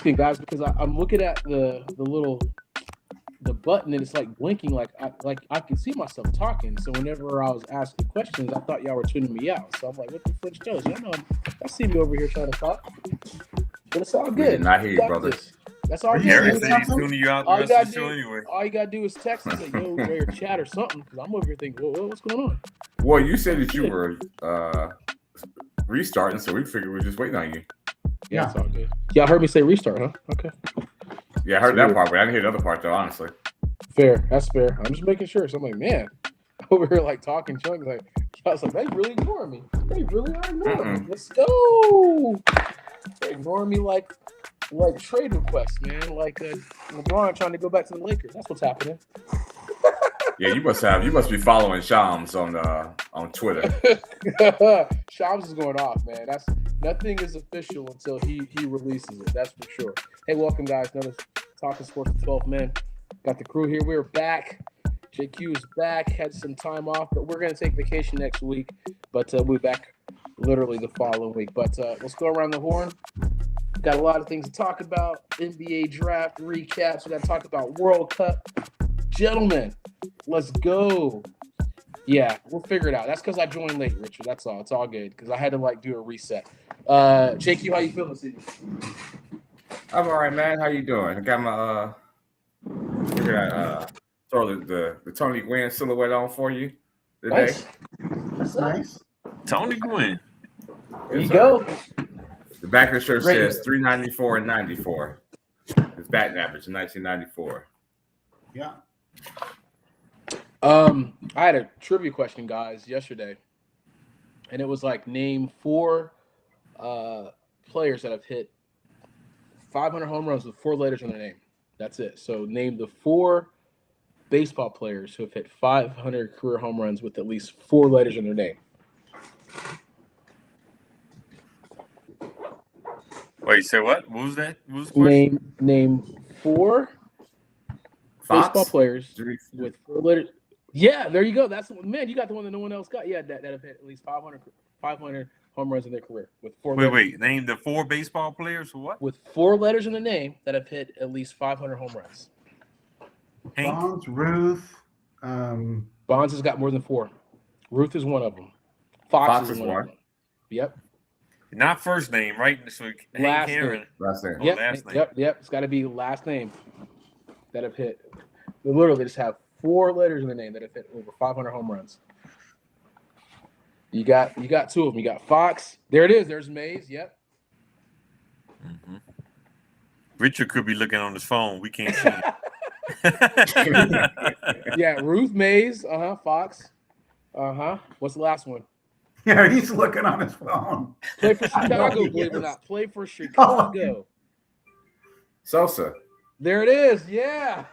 guys, because I'm looking at the little the button and it's like blinking like I can see myself talking. So whenever I was asking questions, I thought y'all were tuning me out. So I'm like, what the French toast? Y'all know I see me over here trying to talk, but it's all We did good. not hear We you, got brother. this. That's Were all you good, Eric saying man. said he's something? tuning you out the All you rest of gotta the show do, anyway. all you gotta do is text and say, "Yo, or chat or something," because I'm over here thinking, what's going on?" Well, you said I'm that you good. were restarting, so we figured we're just waiting on you. Yeah, Yeah. it's all good. Y'all heard me say restart, huh? Okay, Yeah, I it's heard that weird. part, but I didn't hear the other part though. Honestly, Fair. That's fair. I'm just making sure. So I'm like, man, over here like talking, chunk, like I was like, they really ignoring me. They really are ignoring me. mm-mm. Let's go. They're ignoring me like trade requests, man. Like LeBron trying to go back to the Lakers. That's what's happening. Yeah, you must be following Shams on Twitter. Shams is going off, man. That's nothing is official until he releases it. That's for sure. Hey, welcome guys. Another Talking Sports with 12 men. Got the crew here. We're back. JQ is back. Had some time off, but we're gonna take vacation next week. But we'll be back literally the following week. But let's go around the horn. Got a lot of things to talk about. NBA draft recaps. We got to talk about World Cup. Gentlemen, let's go. Yeah, we'll figure it out. That's because I joined late, Richard. That's all. It's all good because I had to like do a reset. JQ, how you feeling this evening? I'm all right, man. How you doing? I got my figured out throw the Tony Gwynn silhouette on for you today. Nice. That's nice. Tony Gwynn. There Yes, you sir. go. The back of the shirt Great. says 394 and 94. His batting average in 1994. Yeah. I had a trivia question, guys, yesterday, and it was like name four players that have hit 500 home runs with four letters in their name. That's it. So name the four baseball players who have hit 500 career home runs with at least four letters in their name. Wait, say what? What was that? What was the question? Name four baseball Fox? players Jimmy- with four letters. Yeah, there you go. That's man. You got the one that no one else got. Yeah, that have hit at least 500 home runs in their career with four Wait, letters. wait. Name the four baseball players for what? With four letters in the name that have hit at least 500 home runs. Hank. Bonds, Ruth. Bonds has got more than four. Ruth is one of them. Fox is one of them. Yep. Not first name, right? So Hank Last Aaron. name. Last name. Oh, Yep. last name. Yep. It's got to be last name that have hit. They literally just have four letters in the name that have hit over 500 home runs. You got two of them. You got Fox. There it is. There's Mays. Yep. Mm-hmm. Richard could be looking on his phone. We can't see it. Yeah. Ruth Mays. Fox. What's the last one? Yeah, he's looking on his phone. Play for I know Chicago, he believe it or is. not. Play for Chicago. Sosa. There it is. Yeah.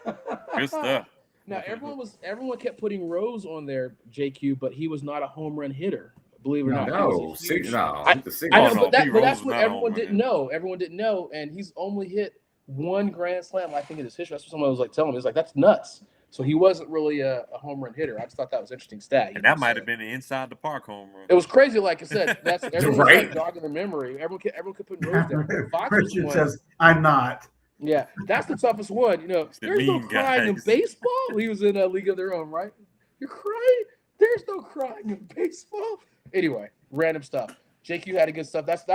Good stuff. Now everyone kept putting Rose on there, JQ, but he was not a home run hitter. Believe it or not. No, He was a huge- the I single. know, Oh, no, but Pete Rose that's was what not a everyone home didn't run know. Everyone didn't know, and he's only hit one grand slam. I think in his history. That's what someone was like telling me. It's like that's nuts. So he wasn't really a home run hitter. I just thought that was an interesting stat. And that might have been the inside the park home run. It was crazy. Like I said, that's everyone was Right. like jogging their memory. Everyone kept putting Rose down. Fox was Richard one. says, I'm not. Yeah, that's the toughest one. You know, It's the there's no mean crying in guys. baseball. He was in a league of their own, right? You're crying. There's no crying in baseball. Anyway, random stuff. JQ had a good stuff. That's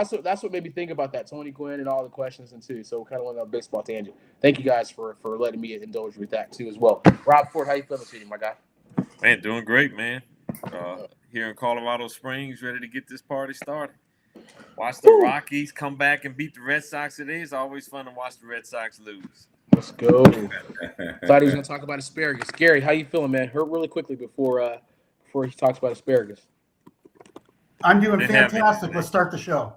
what made me think about that Tony Gwynn and all the questions and too. So kind of went on a baseball tangent. Thank you guys for letting me indulge with that too as well. Rob Ford, how you feeling this evening, my guy? Man, doing great, man. Here in Colorado Springs, ready to get this party started. Watch the Rockies come back and beat the Red Sox today. It's always fun to watch the Red Sox lose. Let's go. Thought he was gonna talk about asparagus. Gary, how you feeling, man? Hurt really quickly before he talks about asparagus. I'm doing Didn't have fantastic. anything. Let's start the show.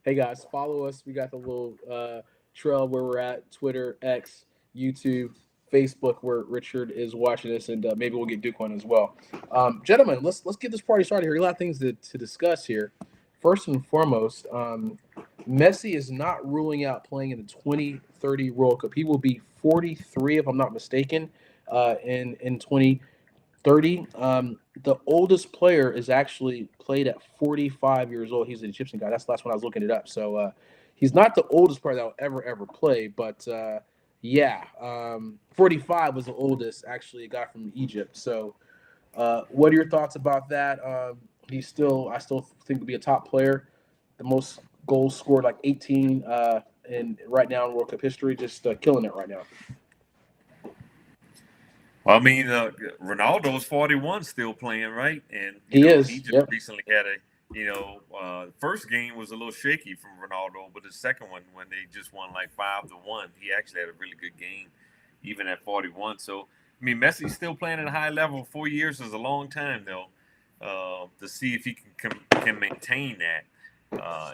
Hey guys, follow us. We got the little trail where we're at: Twitter, X, YouTube, Facebook, where Richard is watching us, and maybe we'll get Duke one as well. Gentlemen, let's get this party started here. A lot of things to discuss here. First and foremost, Messi is not ruling out playing in the 2030 World Cup. He will be 43, if I'm not mistaken, in 30. The oldest player is actually played at 45 years old. He's an Egyptian guy. That's the last one I was looking it up. So he's not the oldest player that will ever play, but yeah, 45 was the oldest, actually, a guy from Egypt. So what are your thoughts about that? I still think will be a top player. The most goals scored, like 18, and right now in World Cup history, just killing it right now. Well, I mean, Ronaldo's 41 still playing, right? And He is. He just Yep. recently had the first game was a little shaky from Ronaldo, but the second one, when they just won like 5-1, he actually had a really good game, even at 41. So, I mean, Messi's still playing at a high level. 4 years is a long time, though, to see if he can maintain that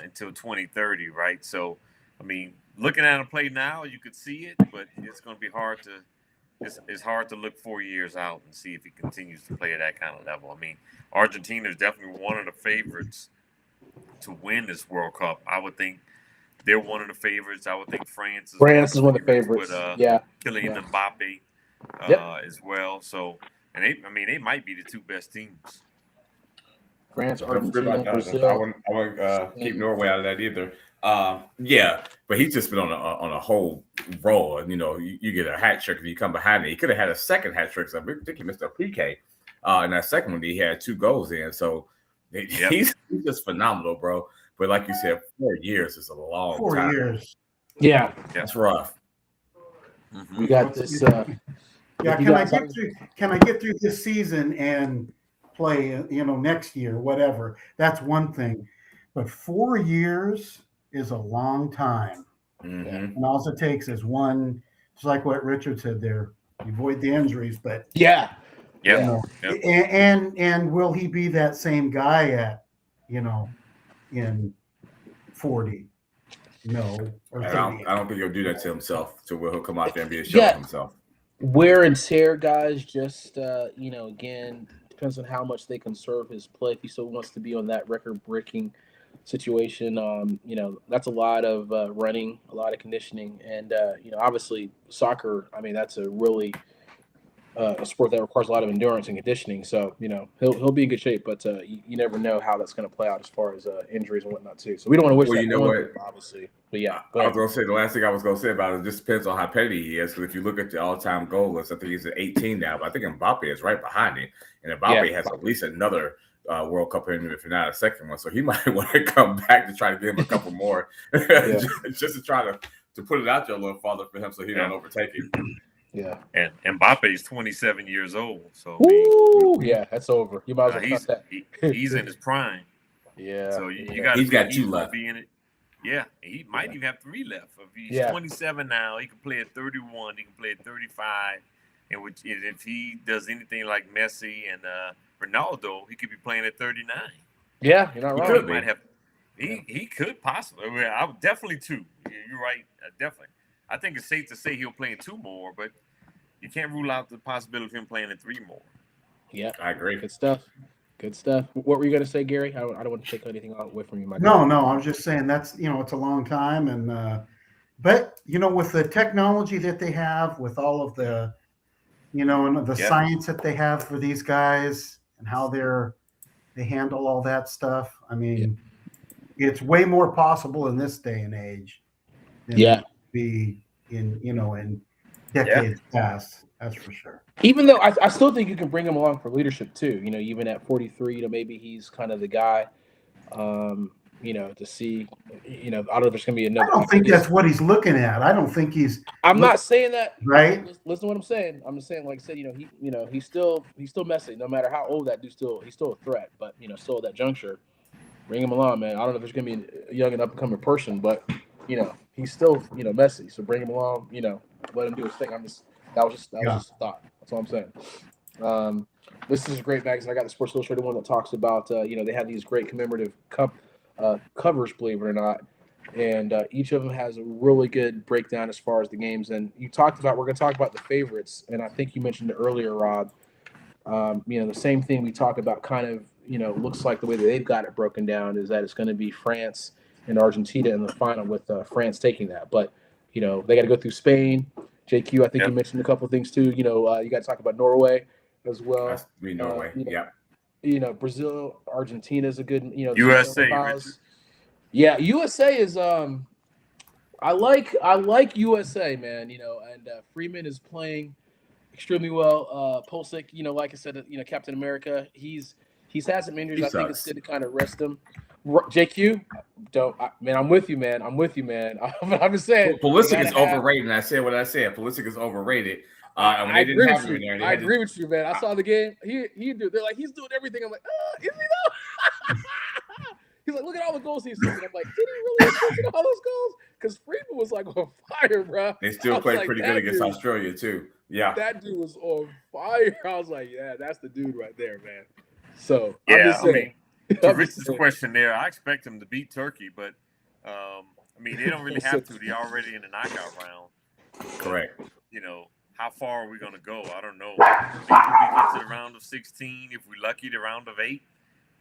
until 2030, right? So, I mean, looking at him play now, you could see it, but it's going to be hard to. It's hard to look 4 years out and see if he continues to play at that kind of level. I mean, Argentina is definitely one of the favorites to win this World Cup. I would think they're one of the favorites. I would think France is one of the favorites. with Yeah. Kylian Mbappe Yep. as well. So, and they might be the two best teams. France, Don't forget Argentina, about that. Brazil. I wouldn't keep Norway out of that either. Yeah, but he's just been on a whole roll. And you get a hat trick if you come behind it. He could have had a second hat trick. So I think he missed a PK. And that second one, he had 2 goals in. So he's just phenomenal, bro. But like you said, 4 years is a long 4 time. years. Yeah. That's rough. We got this. Yeah, you can I got get through? Can I get through this season and play? Next year, whatever. That's one thing, but 4 years is a long time, Mhm. and all it takes is one. Just like what Richard said there, you avoid the injuries, but Yeah. Yeah. and will he be that same guy at in 40? No, or And 30. I don't think he'll do that to himself. To where he'll come out there and be ashamed of himself. Wear and tear, guys. Just again, depends on how much they conserve his play. If he still wants to be on that record-breaking situation, that's a lot of running, a lot of conditioning, and obviously soccer. I mean, that's a really a sport that requires a lot of endurance and conditioning. So he'll be in good shape, but you never know how that's going to play out as far as injuries and whatnot too. So we don't want to wish Well, that you know on what? him, obviously. But yeah, I was gonna say the last thing I was gonna say about it just depends on how petty he is. Because if you look at the all-time goal list, I think he's at 18 now, but I think Mbappe is right behind him, and Mbappe has at least another World Cup in him, if not a second one. So he might want to come back to try to give him a couple more, just to try to put it out there a little farther for him, so he don't overtake it. Yeah, and Mbappe is 27 years old. So yeah, that's over. You might as well cut that. he's in his prime. Yeah. So you got. He's got 2 left. Be in it. Yeah, he might even have 3 left. If he's 27 now, he can play at 31. He can play at 35. And if he does anything like Messi and Ronaldo, he could be playing at 39. Yeah, you're not wrong. He might have. He could possibly. I mean, I would definitely 2. You're right. Definitely. I think it's safe to say he'll play in 2 more, but you can't rule out the possibility of him playing in 3 more. Yeah, I agree. Good stuff. What were you going to say, Gary? I don't want to take anything away from you, Mike. No, I was just saying that's it's a long time, and but with the technology that they have, with all of the and the science that they have for these guys and how they handle all that stuff. I mean, it's way more possible in this day and age than it would be in decades past. That's for sure. Even though I still think you can bring him along for leadership too. Even at 43, maybe he's kind of the guy. To see, I don't know if there's going to be another. I don't think that's what he's looking at. I don't think he's. I'm not saying that. Right. Listen to what I'm saying. I'm just saying, like I said, he's still Messi. No matter how old that dude's he's still a threat. But still at that juncture, bring him along, man. I don't know if there's going to be a young and up and coming person, but he's still Messi. So bring him along. Let him do his thing. That was just a thought. That's all I'm saying. This is a great magazine. I got the Sports Illustrated one that talks about they have these great commemorative cup covers, believe it or not, and each of them has a really good breakdown as far as the games. And we're going to talk about the favorites, and I think you mentioned it earlier, Rob. The same thing we talk about kind of looks like the way that they've got it broken down is that it's going to be France and Argentina in the final, with France taking that. But they got to go through Spain. JQ, I think you mentioned a couple of things too. You got to talk about Norway. as well. That's Norway. Brazil, Argentina is a good. USA. Yeah, USA is. I like USA, man. And Freeman is playing extremely well. Pulisic, like I said, Captain America. He's had some injuries. I think it's good to kind of rest him. JQ, I'm with you, man. I'm just saying. Pulisic is overrated. And I said what I said. Pulisic is overrated. I agree with you, man. I saw the game. They're like, he's doing everything. I'm like, is he though? He's like, look at all the goals he's scoring. I'm like, did he really assist all those goals? Because Freeman was like on fire, bro. They still played pretty good against Australia too. Yeah, that dude was on fire. I was like, yeah, that's the dude right there, man. So yeah, to Rich's question there, I expect him to beat Turkey, but they don't really have to. They're already in the knockout round. Correct. How far are we going to go? I don't know. Maybe we get to the round of 16. If we're lucky, the round of 8.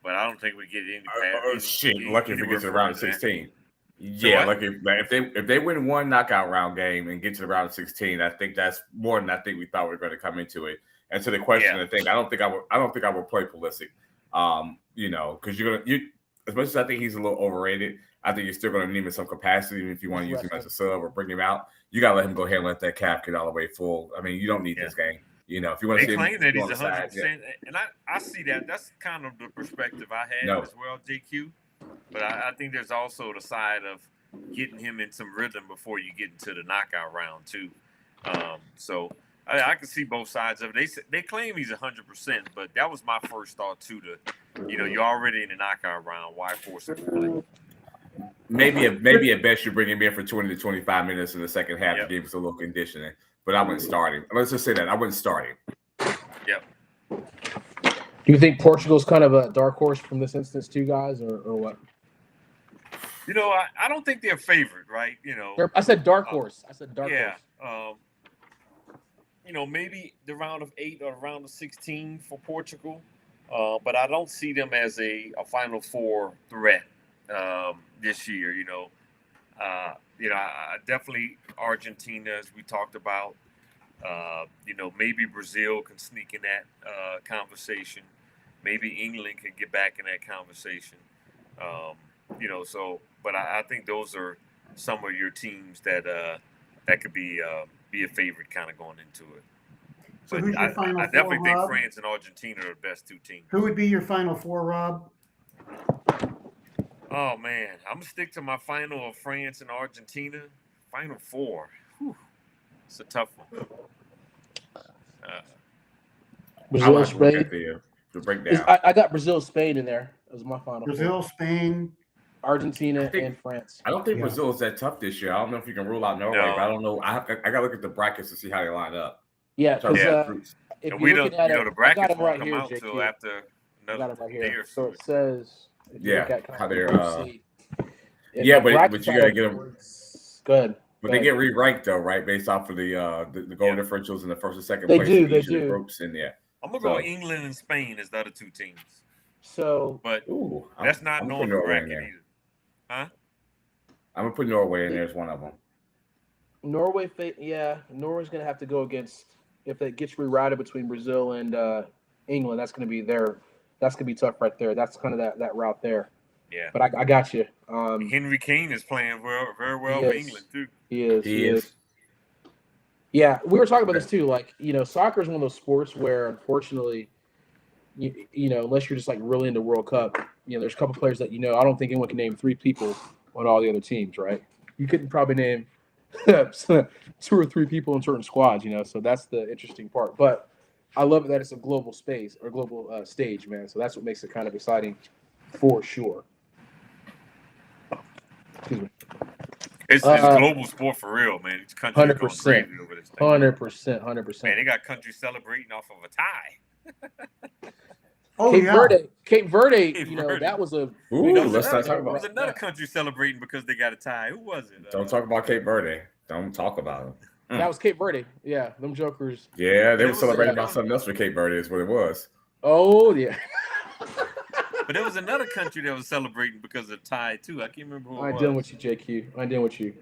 But I don't think we get any past. Lucky if we get to the round of 16. Yeah, like if they win one knockout round game and get to the round of 16, I think that's more than I think we thought we were going to come into it. And to the question, I don't think I would play Pulisic. Because as much as I think he's a little overrated, I think you're still going to need him in some capacity. Even if you want to use him as a sub or bring him out, you got to let him go ahead and let that calf get all the way full. You don't need this game. If you want to see claim that he's 100%, and I see that. That's kind of the perspective I had as well, JQ. But I think there's also the side of getting him in some rhythm before you get into the knockout round too. So I can see both sides of it. They claim he's 100%, but that was my first thought too. You're already in the knockout round. Why force him to play? Maybe at best you bring him in for 20 to 25 minutes in the second half to give us a little conditioning. But I wouldn't start him. Let's just say that I wouldn't start him. Yep. Do you think Portugal's kind of a dark horse from this instance, too, guys, or what? I don't think they're favored, right? I said dark horse. Horse. Maybe the round of 8 or round of 16 for Portugal, but I don't see them as a Final Four threat this year. I definitely Argentina, as we talked about. Maybe Brazil can sneak in that conversation. Maybe England can get back in that conversation. But I think those are some of your teams that could be a favorite kind of going into it. So but who's your final I definitely four, think Rob? France and Argentina are the best 2 teams. Who would be your Final Four, Rob? Oh, man. I'm going to stick to my final of France and Argentina. Final 4. Whew. It's a tough one. Brazil, Spain. The breakdown. I got Brazil, Spain in there. That was my final. Brazil, Spain, Argentina, and France. I don't think Brazil is that tough this year. I don't know if you can rule out Norway, but I don't know. I got to look at the brackets to see how they line up. Yeah, because if we don't, the brackets won't come out until after another day or so. It says, how they're. But you got to get them. Good. But they get re-ranked though, right? Based off of the goal differentials in the first and second place. They do. Groups in there. I'm gonna go England and Spain as the other 2 teams. So, but that's not knowing the bracket either. Huh? I'm gonna put Norway in there as one of them. Norway's gonna have to go against if it gets rerouted between Brazil and England. That's gonna be tough right there. That's kind of that route there. Yeah. But I got you. Henry Kane is playing very well for England too. He is. Yeah, we were talking about this too. Like, soccer is one of those sports where, unfortunately, unless you're just like really into World Cup, there's a couple players that I don't think anyone can name 3 people on all the other teams, right? You couldn't probably name 2 or 3 people in certain squads, So that's the interesting part. But I love it that it's a global space or global stage, man. So that's what makes it kind of exciting, for sure. Excuse me. It's global sport for real, man. Each country 100%, going crazy over this thing. 100%. Man, they got countries celebrating off of a tie. Cape Verde, that was a. Let's not talk about. There was another country celebrating because they got a tie. Who was it? Don't talk about Cape Verde. Don't talk about them. That was Cape Verde. Yeah, them jokers. Yeah, they were celebrating about something else for Cape Verde. Is what it was. Oh yeah. But there was another country that was celebrating because of tie too. I can't remember who it was. I'm dealing with you, JQ. I'm dealing with you.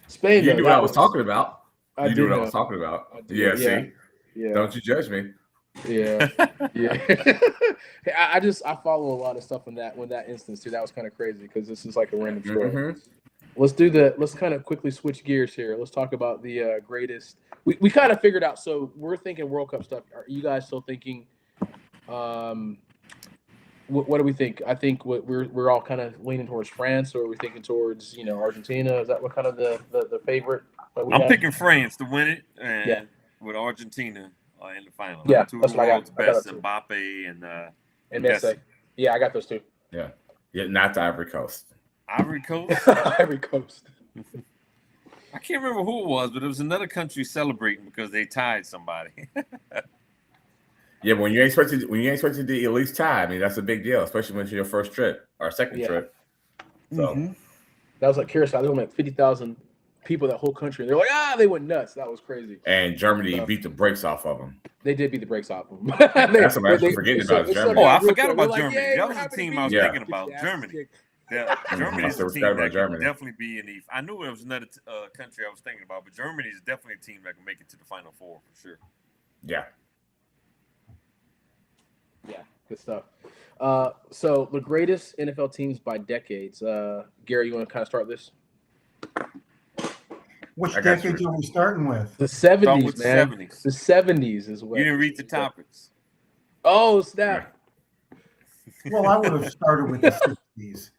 Spain. You knew what I was talking about. I knew what I was talking about. Yeah, see. Yeah. Don't you judge me. Yeah, yeah. I follow a lot of stuff in that instance too. That was kind of crazy because this is like a random story. Mm-hmm. Let's kind of quickly switch gears here. Let's talk about the greatest. We kind of figured out. So we're thinking World Cup stuff. Are you guys still thinking? What do we think? I think we're all kind of leaning towards France, or are we thinking towards Argentina? Is that what kind of the favorite? I'm picking France to win it, and with Argentina in the final. Yeah, two that's of the what I got. world's best, Mbappe and Messi. Yeah, I got those two. Yeah, not the Ivory Coast. Ivory Coast. Ivory Coast. I can't remember who it was, but it was another country celebrating because they tied somebody. Yeah, when you ain't expected to at least tie, I mean that's a big deal, especially when it's your first trip or second trip. So that was like Curacao. There were like 50,000 people that whole country. They're like, they went nuts. That was crazy. And Germany beat the brakes off of them. They did beat the brakes off them. That's what I'm forgetting about Germany. Oh, I forgot about Germany. That was the team I was thinking about. Germany. Yeah, Germany's the team that can definitely be in the. I knew it was another country I was thinking about, but Germany is definitely a team that can make it to the Final Four for sure. Yeah. Yeah, good stuff. So the greatest NFL teams by decades. Gary, you want to kind of start this? Which decades are we starting with? The 70s, man. 70s. The 70s is what. You didn't read the topics. Oh, snap. Well, I would have started with the 60s,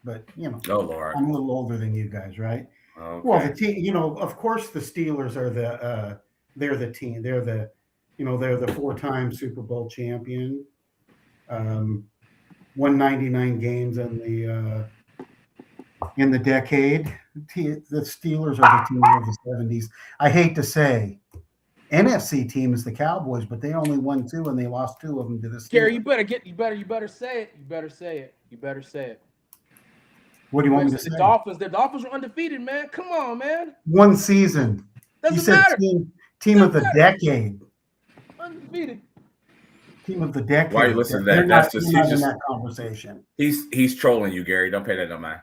but oh Lord, I'm a little older than you guys, right? Okay. Well, the team, of course, the Steelers are they're the team. They're the 4-time Super Bowl champion. 199 games in the decade. The Steelers are the team of the 70s. I hate to say, NFC team is the Cowboys, but they only won 2 and they lost 2 of them to the Steelers. Gary, you better say it. You better say it. What do you want me to say? The Dolphins were undefeated, man. Come on, man. One season. Doesn't matter. Team of the decade. Undefeated. Team of the decade. Why are you listening to that? That's just he's in that conversation. He's trolling you, Gary. Don't pay that no mind.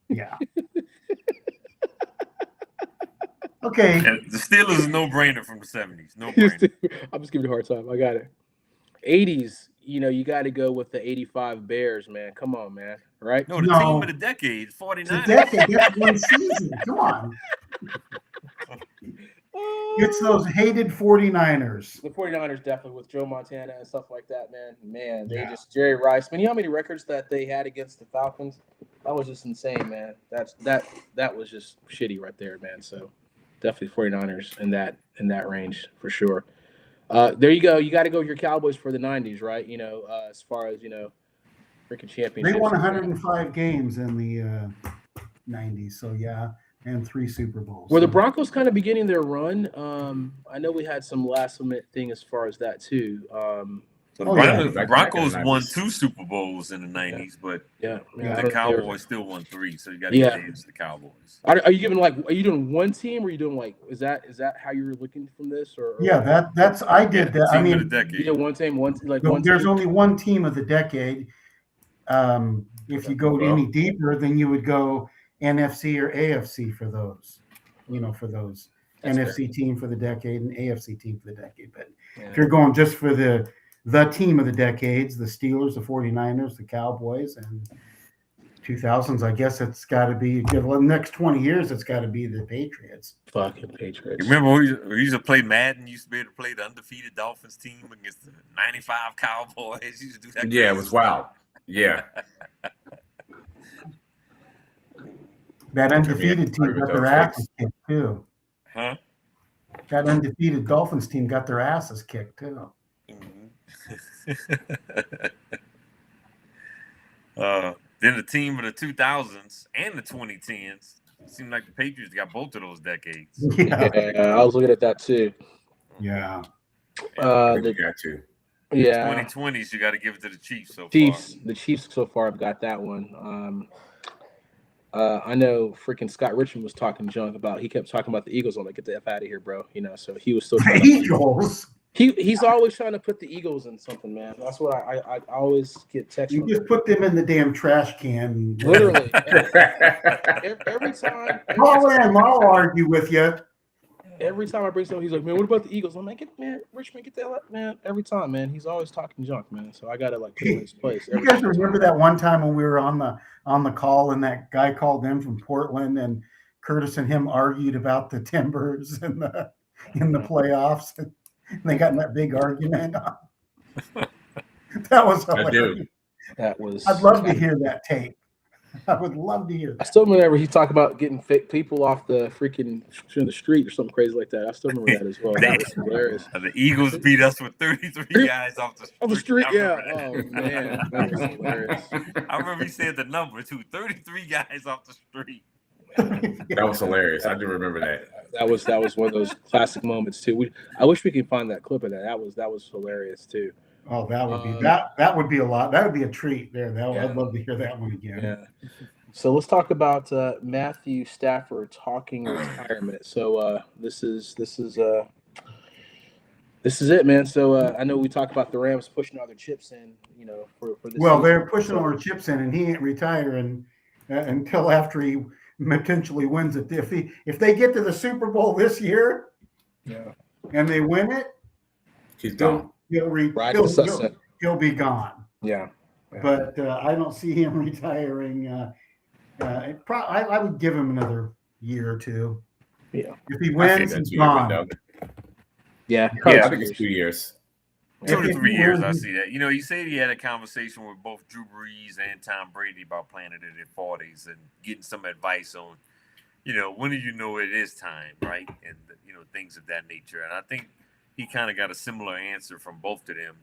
Yeah. Okay. And the Steelers is no brainer from the 70s. No brainer. I'm just giving you a hard time. I got it. 80s, you got to go with the 85 Bears, man. Come on, man. Right? No, team of the decade, 49. The decade, that's one season. Come on. It's those hated 49ers. The 49ers definitely with Joe Montana and stuff like that, man. Man, they just Jerry Rice. Man, you know how many records that they had against the Falcons? That was just insane, man. That was just shitty right there, man. So definitely 49ers in that range for sure. There you go. You got to go with your Cowboys for the 90s, right? As far as freaking championships. They won 105 games in the 90s, so yeah. And 3 Super Bowls. Were the Broncos kind of beginning their run? I know we had some last-minute thing as far as that too. The Broncos won 2 Super Bowls in the 90s, but the Cowboys still won 3. So you got to get into the Cowboys. Are you giving are you doing one team, or are you doing is that how you're looking from this? Or that's I did that. I mean, of the decade. You did one team, one there's team. only one team of the decade. If you go any deeper, then you would go NFC or AFC for those, for those. That's NFC fair. Team for the decade and AFC team for the decade. But if you're going just for the team of the decades, the Steelers, the 49ers, the Cowboys, and 2000s, I guess it's got to be, the next 20 years, it's got to be the Patriots. Fucking Patriots. Remember who used to play Madden? Used to be able to play the undefeated Dolphins team against the 95 Cowboys. Used to do that. Yeah, it was wild. Yeah. That undefeated team got their asses kicked too. Huh? That undefeated Dolphins team got their asses kicked too. Then the team of the 2000s and the 2010s. It seemed like the Patriots got both of those decades. Yeah, I was looking at that too. Yeah. You got to. Yeah. 2020s, you got to give it to the Chiefs so far. The Chiefs so far have got that one. I know freaking Scott Richmond was talking junk about. He kept talking about the Eagles. I'm like, get the F out of here, bro. So he was still trying Eagles. He's always trying to put the Eagles in something, man. That's what I always get texts. You just put them in the damn trash can. Literally. every time. I'll argue with you. Every time I bring something, he's like, "Man, what about the Eagles?" I'm like, Richmond, get that, man." Every time, man, he's always talking junk, man. So I gotta like put him in his place. You guys remember that one time when we were on the call and that guy called in from Portland and Curtis and him argued about the Timbers in the playoffs and they got in that big argument. That was hilarious. That was. I'd love to hear that tape. I would love to hear that. I still remember he talked about getting fake people off the freaking in the street or something crazy like that. I still remember that as well. That was hilarious. The Eagles beat us with 33 guys off the street. On the street, yeah. Oh man, that was hilarious. I remember he said the number too. 33 guys off the street. That was hilarious. I do remember that. That was one of those classic moments too. I wish we could find that clip of that. That was hilarious too. Oh, that would be that would be a lot. That would be a treat there. I'd love to hear that one again. Yeah. So let's talk about Matthew Stafford talking retirement. So this is it, man. So I know we talked about the Rams pushing all their chips in, for this. Well, season. they're pushing all their chips in, and he ain't retiring until after he potentially wins it. If they get to the Super Bowl this year, and they win it, he's gone. He'll be gone. Yeah. But I don't see him retiring. I would give him another year or two. Yeah. If he wins, he's gone. Yeah. I think it's 2 years. 2 to 3 years, I see that. He said he had a conversation with both Drew Brees and Tom Brady about playing it in their 40s and getting some advice on, when do you know it is time, right? And, things of that nature. And I think he kind of got a similar answer from both of them.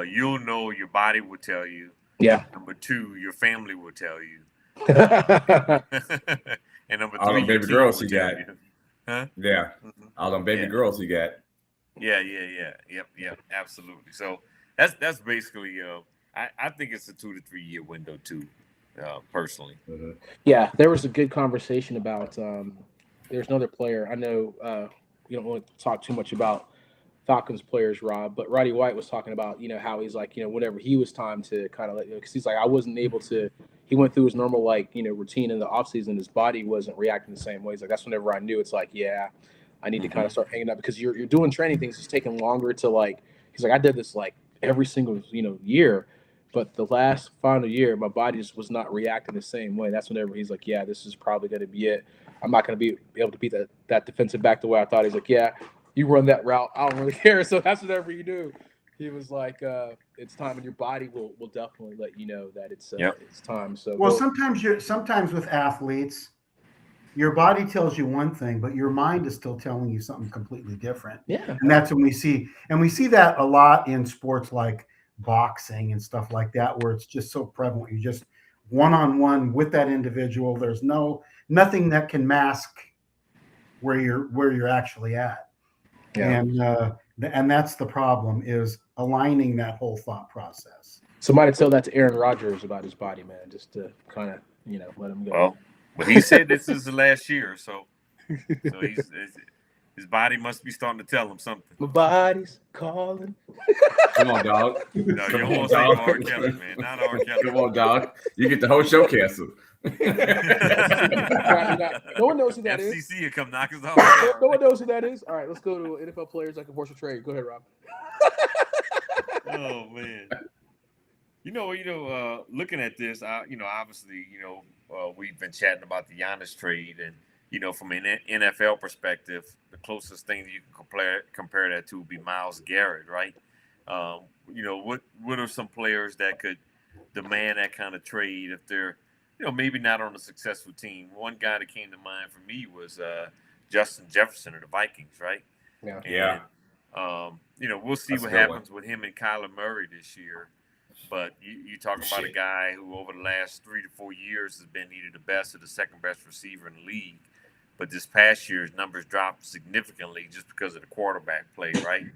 You'll know, your body will tell you. Yeah. Number 2, your family will tell you. And number 3, all the baby girls he got. Huh? Yeah. All them baby girls he got. Yeah. Yep. Absolutely. So that's basically. I think it's a 2 to 3 year window too, personally. Mm-hmm. Yeah, there was a good conversation about. There's another player. I know you don't want to talk too much about Falcons players, Rob, but Roddy White was talking about how he's like whenever he was time to kind of because he's like I wasn't able to. He went through his normal routine in the offseason. His body wasn't reacting the same way. He's like that's whenever I knew it's like I need to kind of start hanging up because you're doing training things. It's taking longer to he's like, I did this every single, year, but the last final year, my body just was not reacting the same way. That's whenever he's like, yeah, this is probably going to be it. I'm not going to be able to beat that defensive back the way I thought. He's like, yeah, you run that route. I don't really care. So that's whatever you do. He was like, it's time, and your body will definitely let you know that it's time. So sometimes with athletes, your body tells you one thing, but your mind is still telling you something completely different. Yeah. And that's when we see that a lot in sports like boxing and stuff like that, where it's just so prevalent. You're just one-on-one with that individual. There's nothing that can mask where you're actually at. Yeah. And that's the problem, is aligning that whole thought process. Somebody tell that to Aaron Rodgers about his body, man, just to kind of, let him go. Well, but he said this is the last year, so his body must be starting to tell him something. My body's calling. Come on, dog. No, you don't want to say R. Kelly, man. Not R. Kelly. Come on, dog. You get the whole show canceled. No one knows who that is. FCC will come knock us off. No one knows who that is. All right, let's go to NFL players that can force a trade. Go ahead, Rob. Oh man. Looking at this, obviously, we've been chatting about the Giannis trade, and from an NFL perspective, the closest thing that you can compare that to would be Myles Garrett, right? What are some players that could demand that kind of trade if they're, maybe not on a successful team? One guy that came to mind for me was Justin Jefferson of the Vikings, right? Yeah. And, we'll see what happens with him and Kyler Murray this year. But you talk about a guy who over the last 3 to 4 years has been either the best or the second best receiver in the league. But this past year, his numbers dropped significantly just because of the quarterback play, right?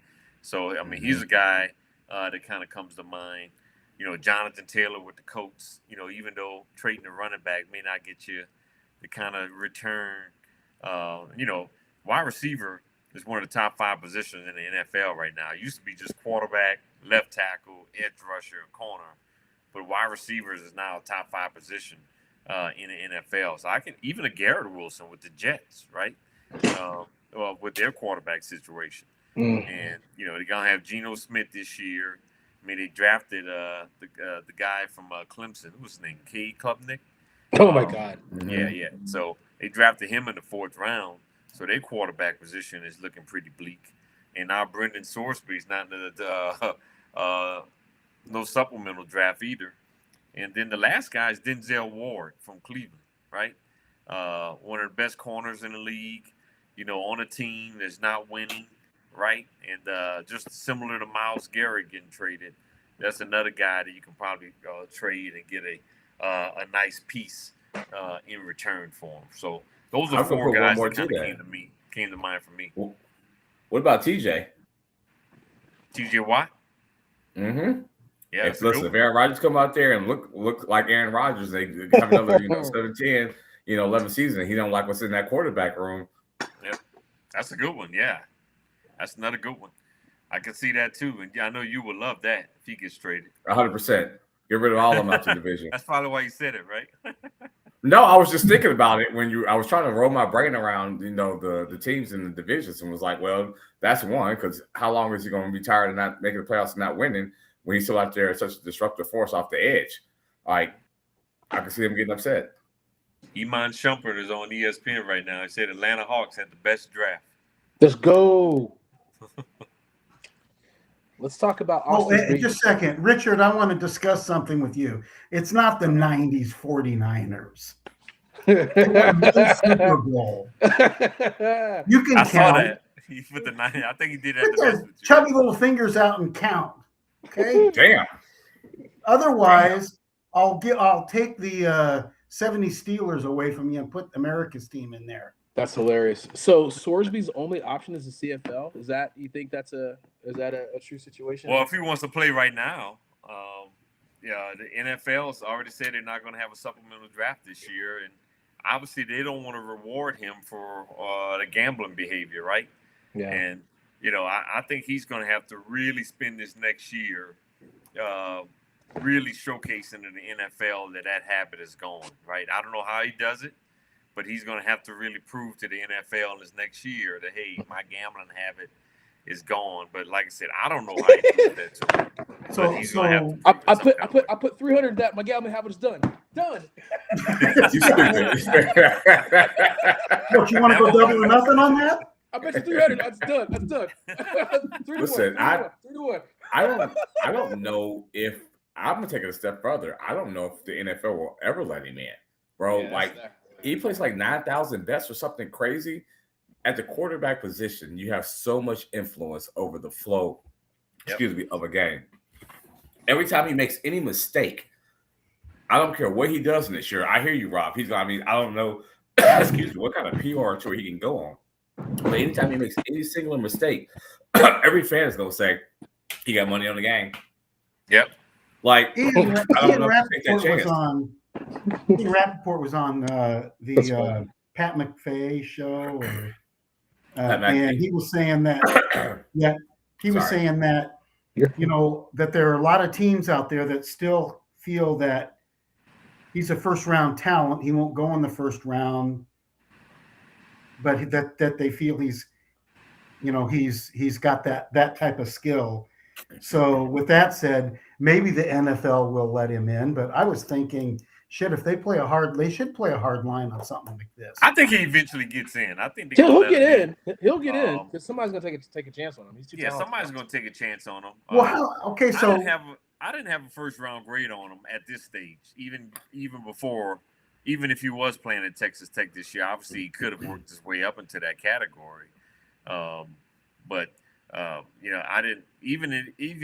So, he's a guy that kind of comes to mind. Jonathan Taylor with the Colts, even though trading a running back may not get you the kind of return, wide receiver is one of the top 5 positions in the NFL right now. It used to be just quarterback, left tackle, edge rusher, corner. But wide receivers is now a top 5 position in the NFL. So even a Garrett Wilson with the Jets, right? with their quarterback situation. Mm. And they're gonna have Geno Smith this year. I mean, they drafted the guy from Clemson. What's his name? Cade Klubnik. Oh my God. Yeah. So they drafted him in the 4th round. So their quarterback position is looking pretty bleak. And now Brendan Sorsby's not in no supplemental draft either. And then the last guy is Denzel Ward from Cleveland, right? One of the best corners in the league. On a team that's not winning, right? And just similar to Myles Garrett getting traded, that's another guy that you can probably trade and get a nice piece in return for him. So those are 4 guys that kind of came to mind for me. What about TJ? TJ Watt? Mm-hmm. Yeah. Listen, if Aaron Rodgers come out there and look like Aaron Rodgers, they have another 7-10, 11 season. He don't like what's in that quarterback room. Yep. That's a good one. Yeah. That's another good one. I can see that too. And I know you would love that if he gets traded. 100%. Get rid of all of them out the division. That's probably why you said it, right? No, I was just thinking about it I was trying to roll my brain around, the teams in the divisions and was like, well, that's one, because how long is he going to be tired of not making the playoffs and not winning when he's still out there as such a disruptive force off the edge? Like, I can see him getting upset. Iman Shumpert is on ESPN right now. He said Atlanta Hawks had the best draft. Let's go. Let's talk about Austin. Just a second. Richard, I want to discuss something with you. It's not the 90s 49ers. Super Bowl. You can count. Saw that. He put the 90. I think he did that. Put those chubby little fingers out and count. Okay. Damn. Otherwise, I'll take the 70 Steelers away from you and put America's team in there. That's hilarious. So Sorsby's only option is the CFL. Is that a true situation? Well, if he wants to play right now, the NFL's already said they're not going to have a supplemental draft this year, and obviously they don't want to reward him for the gambling behavior, right? Yeah. And I think he's going to have to really spend this next year, really showcasing in the NFL that habit is gone, right? I don't know how he does it, but he's going to have to really prove to the NFL this next year that, hey, my gambling habit is gone. But like I said, I don't know how he does that to him. So I put 300 that my gambling habit is done. Done. You stupid. What, you want to go double or nothing on that? I bet you 300. That's done. That's done. 3-1. 3-1. I don't know if I'm gonna take it a step further. I don't know if the NFL will ever let him in, bro. He plays like 9,000 bets or something crazy. At the quarterback position, you have so much influence over the flow, of a game. Every time he makes any mistake, I don't care what he does in this year. I hear you, Rob. I don't know, what kind of PR tour he can go on. But anytime he makes any singular mistake, every fan is gonna say he got money on the game. Yep. Like Ian Rappaport was on the Pat McAfee show, and he was saying that, that there are a lot of teams out there that still feel that he's a first-round talent. He won't go in the first round, but that they feel he's got that type of skill. So with that said, maybe the NFL will let him in, but I was thinking, shit, if they should play a hard line on something like this. I think he eventually gets in. I think he'll get in. He'll get in because somebody's gonna take a chance on him. He's too talented. Somebody's gonna take a chance on him. I didn't have a first round grade on him at this stage, even before. Even if he was playing at Texas Tech this year, obviously he could have worked his way up into that category. But I didn't. Even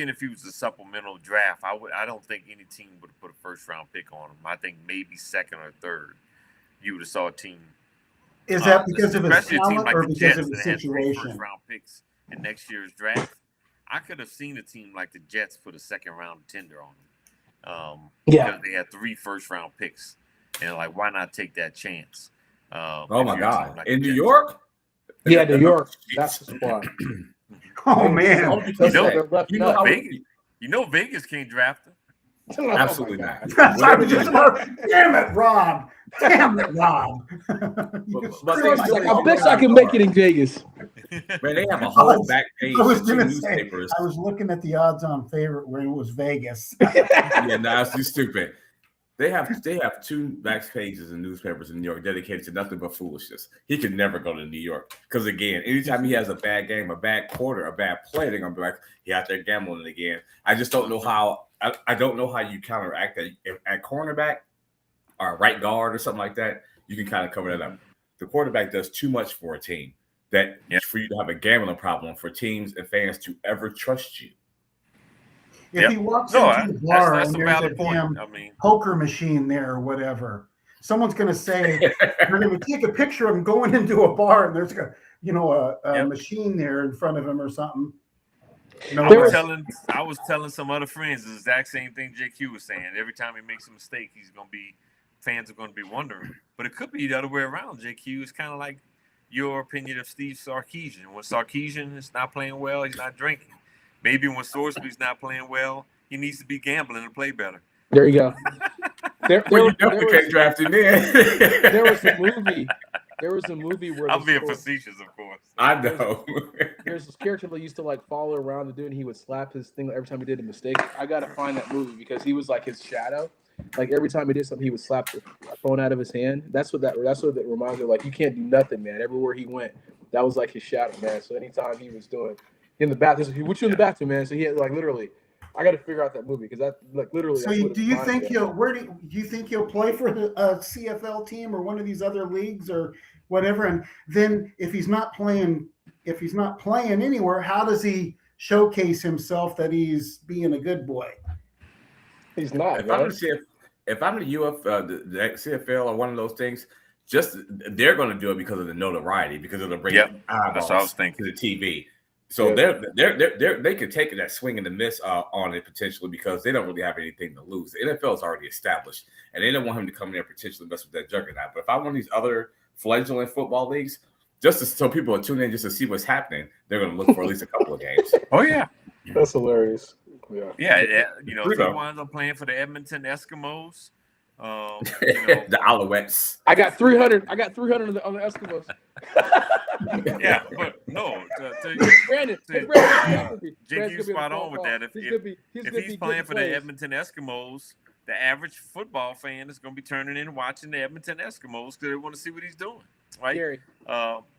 if he was a supplemental draft, I don't think any team would have put a first round pick on him. I think maybe second or third, you would have saw a team. Is that because of his talent like or the because Jets of the that had 3 situation? first round picks in next year's draft? I could have seen a team like the Jets put a second round tender on him. Because they had 3 first round picks, and like, why not take that chance? Oh my God! In New York? Yeah, New York. That's the spot. Oh man! Vegas can't draft him. Absolutely my not. God. I was just damn it, Rob. Damn it, Rob. But First, he's like, I bet I can make it in Vegas. Man, they have a whole back page I was of two gonna say, newspapers. I was looking at the odds-on favorite when it was Vegas. Yeah, no, that's too stupid. They have two back pages in newspapers in New York dedicated to nothing but foolishness. He can never go to New York because, again, anytime he has a bad game, a bad quarter, a bad play, they're gonna be like, he out there gambling again. I just don't know how. I don't know how you counteract that. If at cornerback or right guard or something like that, you can kind of cover that up. The quarterback does too much for a team that for you to have a gambling problem for teams and fans to ever trust you. If he walks into the bar that's and a there's a valid point. damn I mean, poker machine there or whatever, someone's going to say, they're going to take a picture of him going into a bar and there's a machine there in front of him or something. I was telling some other friends the exact same thing JQ was saying. Every time he makes a mistake, fans are going to be wondering. But it could be the other way around, JQ. It's kind of like your opinion of Steve Sarkisian. When Sarkisian is not playing well, he's not drinking. Maybe when Sorsby's not playing well, he needs to be gambling and play better. There you go. There can't draft him in. There was a movie. There was a movie where I'm being facetious, of course. I know. There's this character that used to like follow around the dude, and he would slap his thing every time he did a mistake. I gotta find that movie because he was like his shadow. Like every time he did something, he would slap the phone out of his hand. That's what that reminds me of. Like you can't do nothing, man. Everywhere he went, that was like his shadow, man. So anytime he was doing in the bathroom, what you in the bathroom, man? So he had like literally. I got to figure out that movie because that like literally. So do you think he'll play for a CFL team or one of these other leagues or whatever? And then if he's not playing anywhere, how does he showcase himself that he's being a good boy? He's not. If I'm the the CFL or one of those things, they're going to do it because of the notoriety, because it'll bring eyeballs to the TV. So they could take that swing and a miss on it potentially because they don't really have anything to lose. The NFL is already established, and they don't want him to come in there and potentially mess with that juggernaut. But if I'm one of these other fledgling football leagues, so people are tuning in just to see what's happening, they're going to look for at least a couple of games. Oh yeah, that's hilarious. Yeah. You know, if he winds up playing for the Edmonton Eskimos. The Alouettes. I got 300 on the Eskimos. Yeah, but no. Brandon, JQ spot on with that. If he's playing for the Edmonton Eskimos, the average football fan is going to be turning in and watching the Edmonton Eskimos because they want to see what he's doing, right? Gary.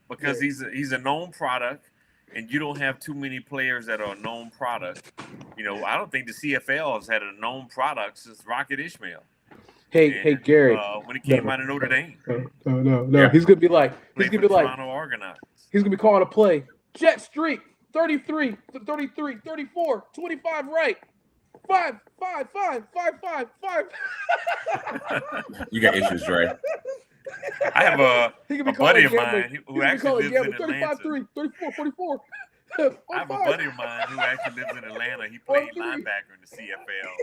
Because he's a known product, and you don't have too many players that are a known product. You know, I don't think the CFL has had a known product since Rocket Ishmael. Hey, Gary. When he came out of Notre Dame. No. Yeah. He's gonna be like Toronto Argonauts. He's gonna be calling a play. Jet streak, 33, 34, 25 right. 5. You got issues, Dre. I have a buddy of mine who actually lives in Atlanta. 35-3, 34, 44. I have a buddy of mine who actually lives in Atlanta. He played linebacker in the CFL.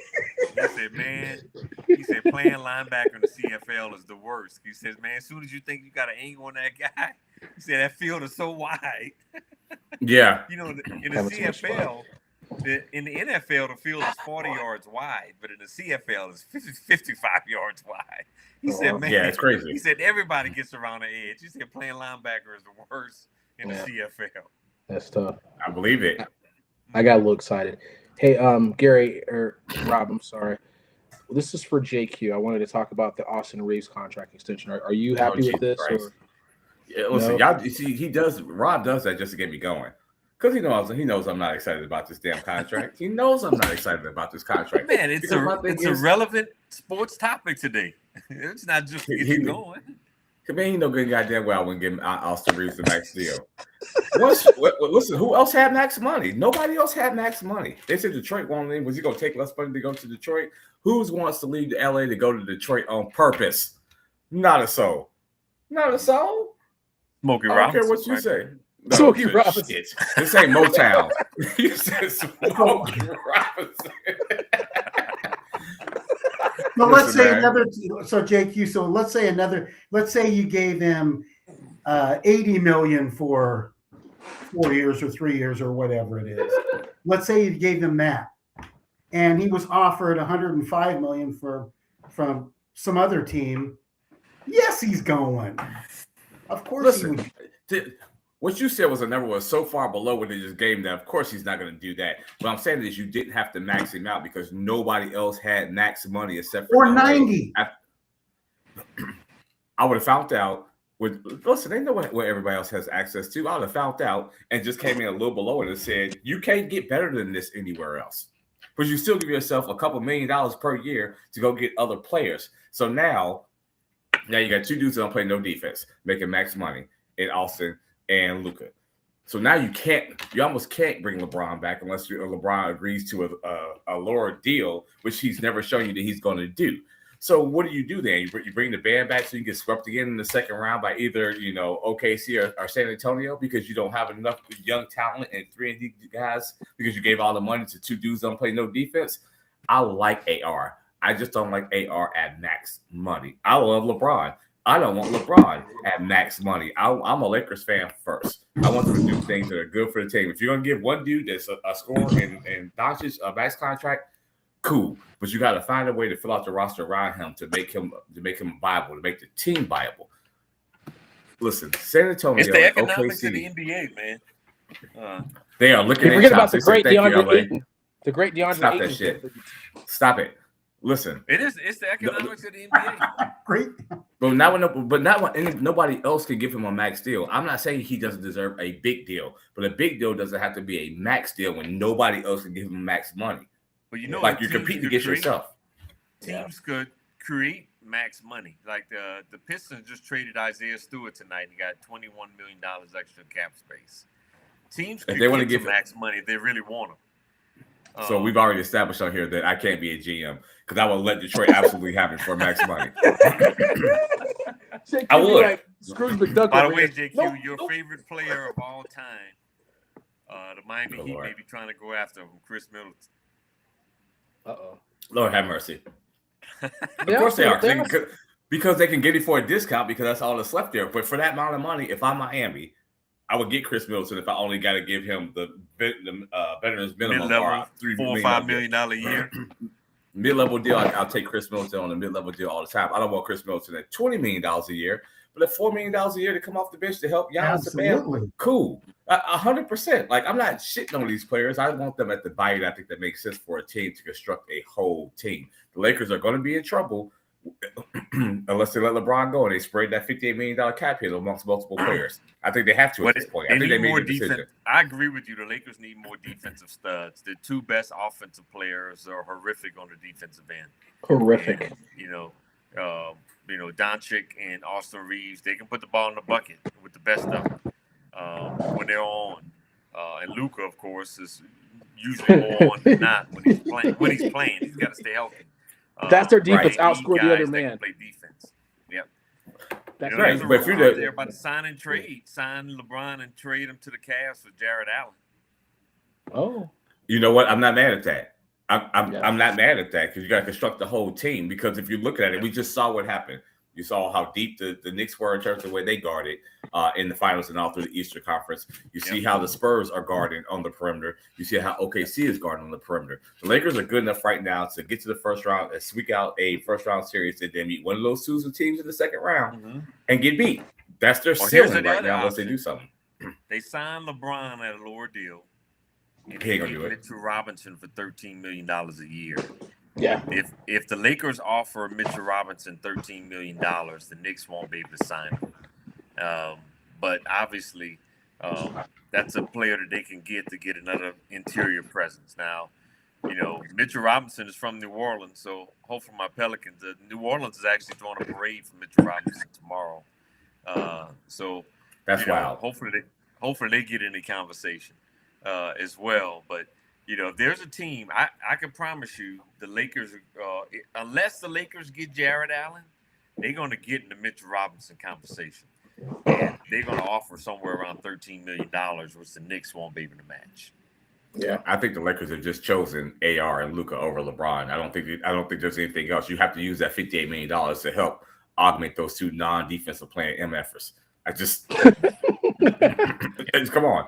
He said playing linebacker in the CFL is the worst. He says, man, as soon as you think you got an angle on that guy, he said that field is so wide. Yeah. You know, in the CFL, in the NFL, the field is 40 yards wide, but in the CFL, it's 55 yards wide. He said, man, yeah, it's crazy. He said everybody gets around the edge. He said playing linebacker is the worst in the CFL. That's tough. I believe it. I got a little excited. Hey, Gary or Rob, I'm sorry. This is for JQ. I wanted to talk about the Austin Reeves contract extension. Are you happy with this? Or? Yeah, listen, y'all. You see, Rob does that just to get me going, because he knows I'm not excited about this damn contract. He knows I'm not excited about this contract. Man, it's a relevant sports topic today. It's not just to get you going. Man, he know good goddamn well I wouldn't give Austin Reeves the max deal. Listen, who else had max money? Nobody else had max money. They said Detroit wanted him. Was he going to take less money to go to Detroit? Who wants to leave to LA to go to Detroit on purpose? Not a soul. Not a soul. Smokey Robinson. I don't care what you say. No, Smokey Robinson. Shit. This ain't Motown. You said Smokey Robinson. Well, let's say JQ. Let's say you gave him $80 million for 4 years or 3 years or whatever it is. Let's say you gave him that. and he was offered $105 million from some other team, yes, he's going. Of course he would. What you said was the number was so far below what they just gave him that of course he's not going to do that. What I'm saying is you didn't have to max him out because nobody else had max money except for or 90. I would have found out. Listen, they know what everybody else has access to. I would have found out and just came in a little below it and said, you can't get better than this anywhere else. But you still give yourself a couple $1 million per year to go get other players. So now you got two dudes that don't play no defense, making max money in Austin and Luka. So now you almost can't bring LeBron back unless LeBron agrees to a lower deal, which he's never shown you that he's going to do. So what do you do then? You bring the band back so you get swept again in the second round by either, OKC or San Antonio because you don't have enough young talent and 3 guys because you gave all the money to two dudes that don't play no defense. I like AR. I just don't like AR at max money. I love LeBron. I don't want LeBron at max money. I'm a Lakers fan first. I want them to do things that are good for the team. If you're going to give one dude that's a scorer and Doncic a max contract, cool, but you got to find a way to fill out the roster around him to make him viable, to make the team viable. Listen, San Antonio, it's the economics OKC, of the NBA, man. They are looking at forget about the great say, DeAndre Ayton. The great DeAndre Stop Ayton. that shit. Stop it. Listen, It's the economics of the NBA. Great. But not when nobody else can give him a max deal. I'm not saying he doesn't deserve a big deal, but a big deal doesn't have to be a max deal when nobody else can give him max money. But like you're competing against yourself. Teams could create max money. Like the Pistons just traded Isaiah Stewart tonight and got $21 million extra cap space. Teams could they want to give give max money if they really want them. So we've already established on here that I can't be a GM because I will let Detroit absolutely have it for max money. I would. Like Scrooge McDuck. By the way, JQ, your favorite player of all time, the Miami Heat may be trying to go after him, Chris Middleton. Uh-oh. Lord have mercy. Of course they are. Because they can get it for a discount because that's all that's left there. But for that amount of money, if I'm Miami, I would get Chris Middleton if I only got to give him the veterans minimum or $4 or $5 million a year. Mid-level deal, I'll take Chris Middleton on a mid-level deal all the time. I don't want Chris Middleton at $20 million a year, but at $4 million a year to come off the bench to help Giannis and Bam, cool. 100%. Like, I'm not shitting on these players. I want them at the value that I think that makes sense for a team to construct a whole team. The Lakers are going to be in trouble unless they let LeBron go and they spread that $58 million cap hit amongst multiple players. I think they have to at this point. I think they made a decision. I agree with you. The Lakers need more defensive studs. The two best offensive players are horrific on the defensive end. Horrific. And, Doncic and Austin Reeves, they can put the ball in the bucket with the best of them when they're on. And Luka, of course, is usually more on than not when he's playing. He's got to stay healthy. That's their defense. Outscore the other man. Play defense. Yep. That's right. But if they're about to sign LeBron and trade him to the Cavs for Jared Allen. Oh. You know what? I'm not mad at that. I'm not mad at that because you got to construct the whole team. Because if you look at it, we just saw what happened. You saw how deep the Knicks were in terms of the way they guarded in the finals and all through the Eastern Conference. You see how the Spurs are guarding on the perimeter. You see how OKC is guarding on the perimeter. The Lakers are good enough right now to get to the first round and squeak out a first-round series and then meet one of those Susan teams in the second round and get beat. That's their ceiling right now unless they do something. They signed LeBron at a lower deal. And he ain't going to do it. Mitchell Robinson for $13 million a year. Yeah. If the Lakers offer Mitchell Robinson $13 million, the Knicks won't be able to sign him. But obviously, that's a player that they can get to get another interior presence. Now, Mitchell Robinson is from New Orleans, so hopefully my Pelicans. New Orleans is actually throwing a parade for Mitchell Robinson tomorrow. So that's wild. Hopefully they get in the conversation as well. But if there's a team, I can promise you the Lakers, unless the Lakers get Jared Allen, they're going to get in the Mitchell Robinson conversation. And they're going to offer somewhere around $13 million, which the Knicks won't be able to match. Yeah, I think the Lakers have just chosen AR and Luka over LeBron. I don't think there's anything else. You have to use that $58 million to help augment those two non-defensive playing MFers. Come on.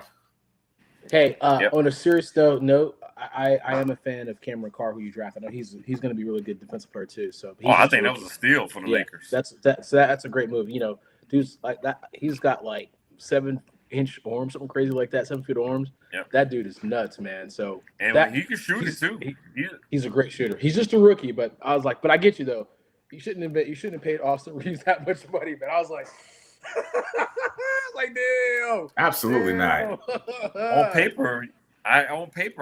Hey, on a serious note, I am a fan of Cameron Carr, who you drafted. I know he's going to be a really good defensive player too. So I think that was a steal for the Lakers. That's a great move. You know, dude's like that. He's got like 7-inch arms, something crazy like that, 7 foot arms. Yep. That dude is nuts, man. So he can shoot it too. He's a great shooter. He's just a rookie, but I was like, but I get you though. You shouldn't have paid Austin Reeves that much money, man. I was like, damn. Absolutely not. On paper,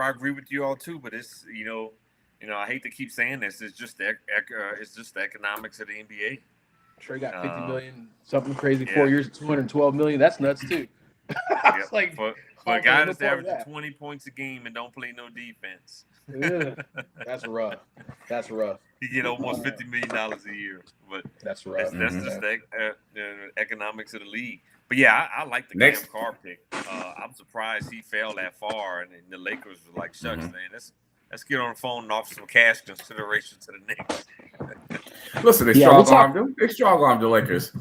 I agree with you all too. But it's I hate to keep saying this. It's just the economics of the NBA. Trey got $50 million, something crazy. 4 years, $212 million. That's nuts too. It's like for a guy that's averaging 20 points a game and don't play no defense. Yeah, that's rough. That's rough. You get almost $50 million a year, but that's rough. That's just the economics of the league. But yeah, I like the Cam Carr pick. I'm surprised he fell that far, and the Lakers were like, "Shucks, man, let's get on the phone and offer some cash consideration to the Knicks." Listen, they strong-armed the Lakers.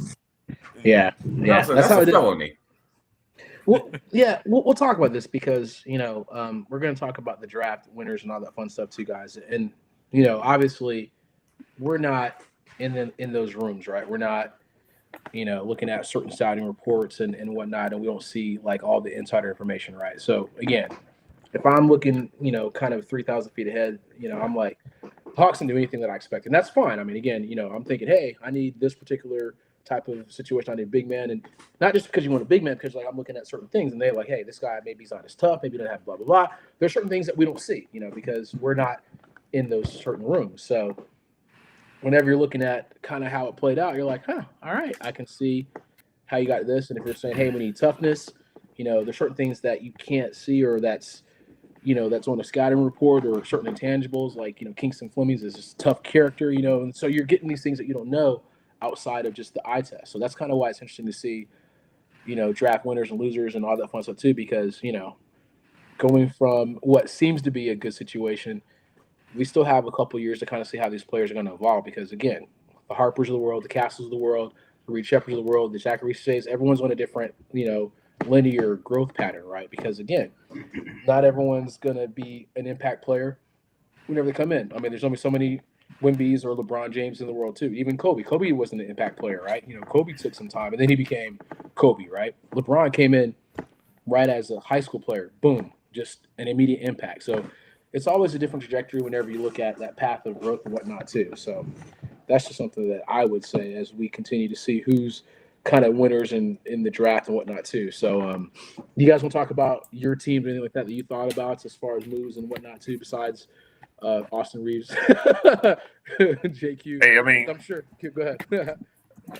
Yeah. That's how a felony. Well, we'll talk about this because we're going to talk about the draft winners and all that fun stuff too, guys. And obviously, we're not in those rooms, right? We're not, looking at certain scouting reports and whatnot, and we don't see like all the insider information, right? So again, if I'm looking, kind of 3,000 feet ahead, I'm like, Hawks can do anything that I expect, and that's fine. I mean, again, I'm thinking, hey, I need this particular type of situation. I need a big man, and not just because you want a big man, because like I'm looking at certain things, and they're like, hey, this guy maybe he's not as tough, maybe he doesn't have blah blah blah. There's certain things that we don't see, because we're not in those certain rooms. So whenever you're looking at kind of how it played out, you're like, all right, I can see how you got this. And if you're saying, hey, we need toughness, there's certain things that you can't see or that's on a scouting report or certain intangibles, like, Kingston Fleming is just a tough character, and so you're getting these things that you don't know outside of just the eye test. So that's kind of why it's interesting to see, draft winners and losers and all that fun stuff too, because, going from what seems to be a good situation, we still have a couple years to kind of see how these players are going to evolve, because again, the Harpers of the world, the Castles of the world, the Reed Shepherds of the world, the Zachary Shays, everyone's on a different, linear growth pattern, right? Because again, not everyone's going to be an impact player whenever they come in. I mean, there's only so many Wemby's or LeBron James in the world too. Even Kobe. Kobe wasn't an impact player, right? Kobe took some time and then he became Kobe, right? LeBron came in right as a high school player. Boom, just an immediate impact. So it's always a different trajectory whenever you look at that path of growth and whatnot too. So that's just something that I would say as we continue to see who's kind of winners in the draft and whatnot too. So you guys want to talk about your team or anything like that you thought about as far as moves and whatnot too, besides Austin Reeves, JQ? Hey, I mean, I'm sure. Go ahead.